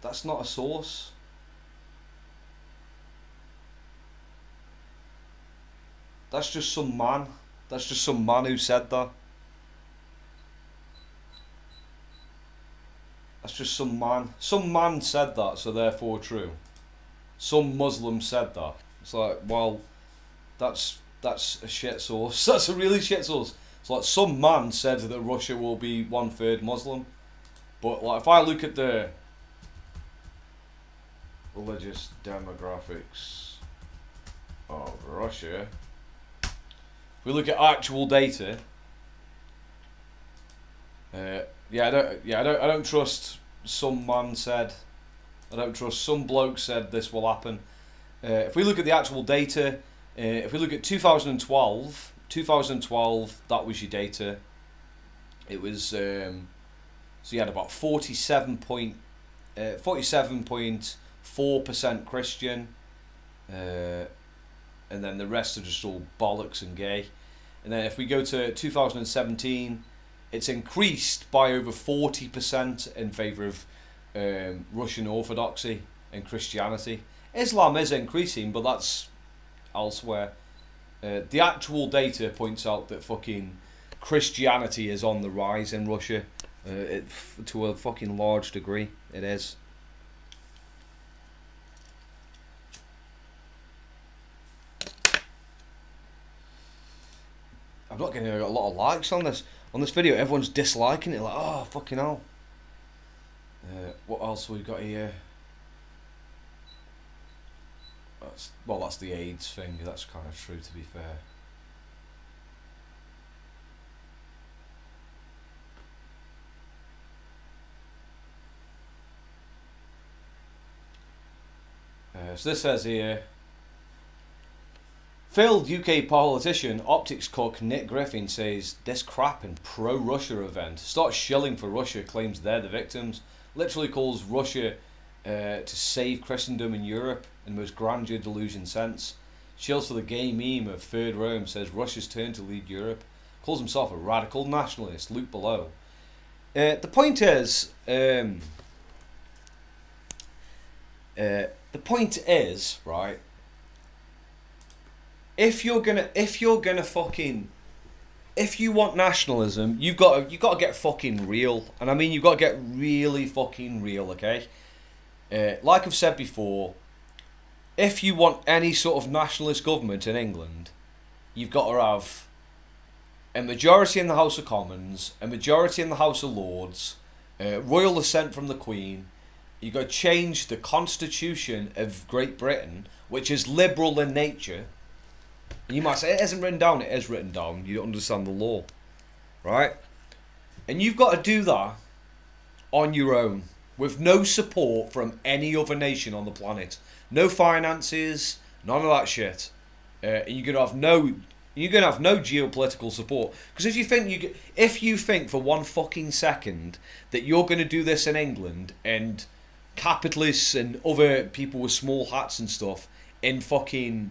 Speaker 6: that's not a source. That's just some man. That's just some man who said that. That's just some man. Some man said that, so therefore true. Some Muslim said that. It's like, well, that's a shit source. That's a really shit source. It's like some man said that Russia will be 1/3 Muslim. But like if I look at the religious demographics of Russia, if we look at actual data, I don't trust some man said. I don't trust some bloke said this will happen. If we look at the actual data, if we look at 2012, that was your data. It was so you had about 47.4% Christian, and then the rest are just all bollocks and gay. And then if we go to 2017, it's increased by over 40% in favour of Russian Orthodoxy and Christianity. Islam is increasing, but that's elsewhere. The actual data points out that fucking Christianity is on the rise in Russia, to a fucking large degree. It is. I'm not getting a lot of likes on this video. Everyone's disliking it. Like, oh fucking hell. What else we got here? That's the AIDS thing. That's kind of true, to be fair. So this says here, failed UK politician, optics cook Nick Griffin says this crap and pro-Russia event starts shilling for Russia, claims they're the victims, literally calls Russia to save Christendom in Europe in the most grandeur delusion sense, shills for the gay meme of Third Rome, says Russia's turn to lead Europe, calls himself a radical nationalist, loop below. The point is, right, if you want nationalism, you've got to get fucking real, and I mean you've got to get really fucking real, okay? Like I've said before, if you want any sort of nationalist government in England, you've got to have a majority in the House of Commons, a majority in the House of Lords, royal assent from the Queen. You've got to change the Constitution of Great Britain, which is liberal in nature. And you might say, it isn't written down. It is written down. You don't understand the law. Right? And you've got to do that on your own, with no support from any other nation on the planet. No finances, none of that shit. You're gonna have no geopolitical support. Because if you think for one fucking second that you're gonna do this in England and capitalists and other people with small hats and stuff in fucking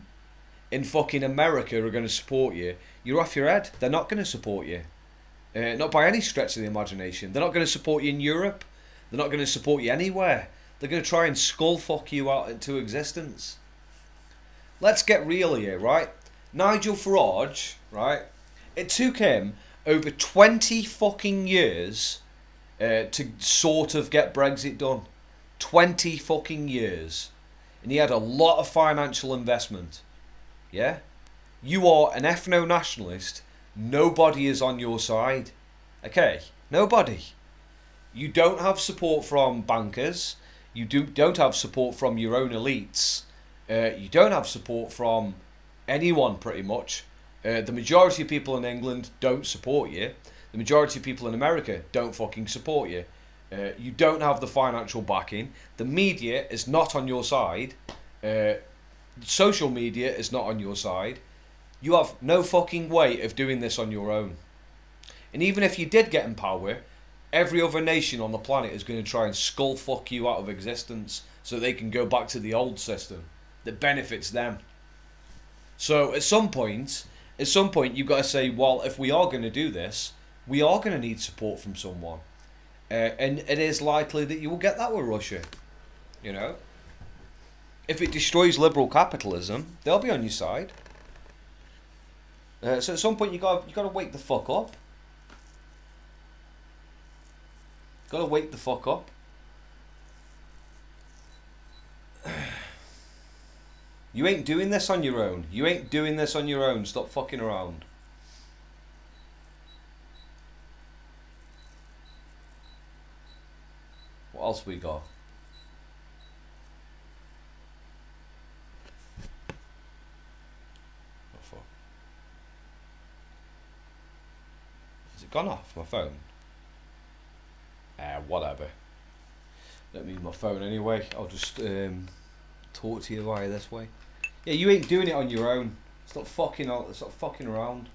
Speaker 6: America are gonna support you, you're off your head. They're not gonna support you. Not by any stretch of the imagination. They're not gonna support you in Europe. They're not going to support you anywhere. They're going to try and skull fuck you out into existence. Let's get real here, right? Nigel Farage, right? It took him over 20 fucking years to sort of get Brexit done. 20 fucking years. And he had a lot of financial investment. Yeah? You are an ethno-nationalist. Nobody is on your side. Okay? Nobody. You don't have support from bankers. You don't have support from your own elites. You don't have support from anyone, pretty much. The majority of people in England don't support you. The majority of people in America don't fucking support you. You don't have the financial backing. The media is not on your side. Social media is not on your side. You have no fucking way of doing this on your own. And even if you did get in power, every other nation on the planet is going to try and skull fuck you out of existence so they can go back to the old system that benefits them. So at some point you've got to say, well, if we are going to do this, we are going to need support from someone. And it is likely that you will get that with Russia. You know? If it destroys liberal capitalism, they'll be on your side. So at some point you got to wake the fuck up. Got to wake the fuck up. You ain't doing this on your own. You ain't doing this on your own. Stop fucking around. What else we got? What for? Has it gone off my phone? Whatever. Don't need my phone anyway. I'll just talk to you via this way. Yeah, you ain't doing it on your own. Stop fucking around.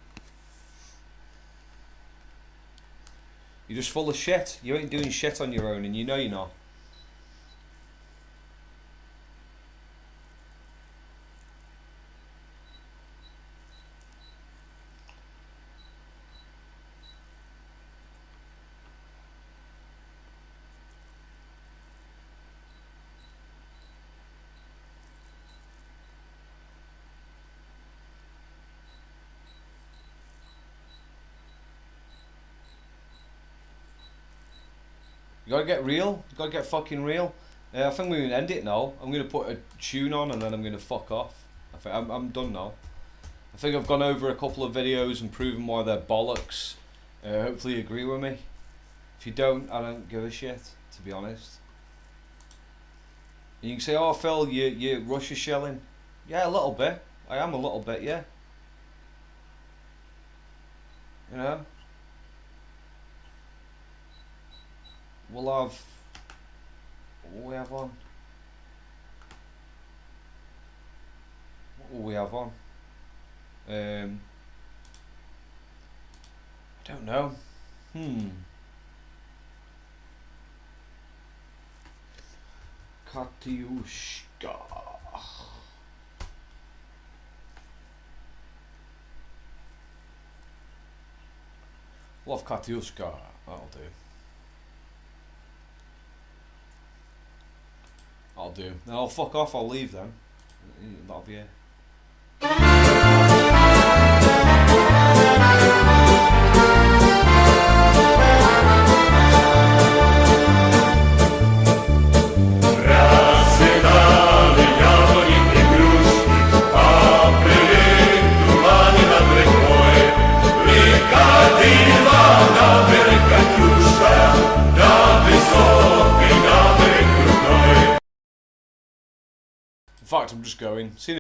Speaker 6: You're just full of shit. You ain't doing shit on your own, and you know you're not. You gotta get real. You gotta get fucking real. I think we're gonna end it now. I'm gonna put a tune on and then I'm gonna fuck off. I think I'm done now. I think I've gone over a couple of videos and proven why they're bollocks. Hopefully you agree with me. If you don't, I don't give a shit, to be honest. And you can say, oh Phil, you're Russia shelling. Yeah, a little bit. I am a little bit, yeah. You know? We'll have... What will we have on? What will we have on? I don't know. Katyushka. Love Katyushka. That'll do. I'll do. Then I'll fuck off, I'll leave then. That'll be it. In fact, I'm just going. See you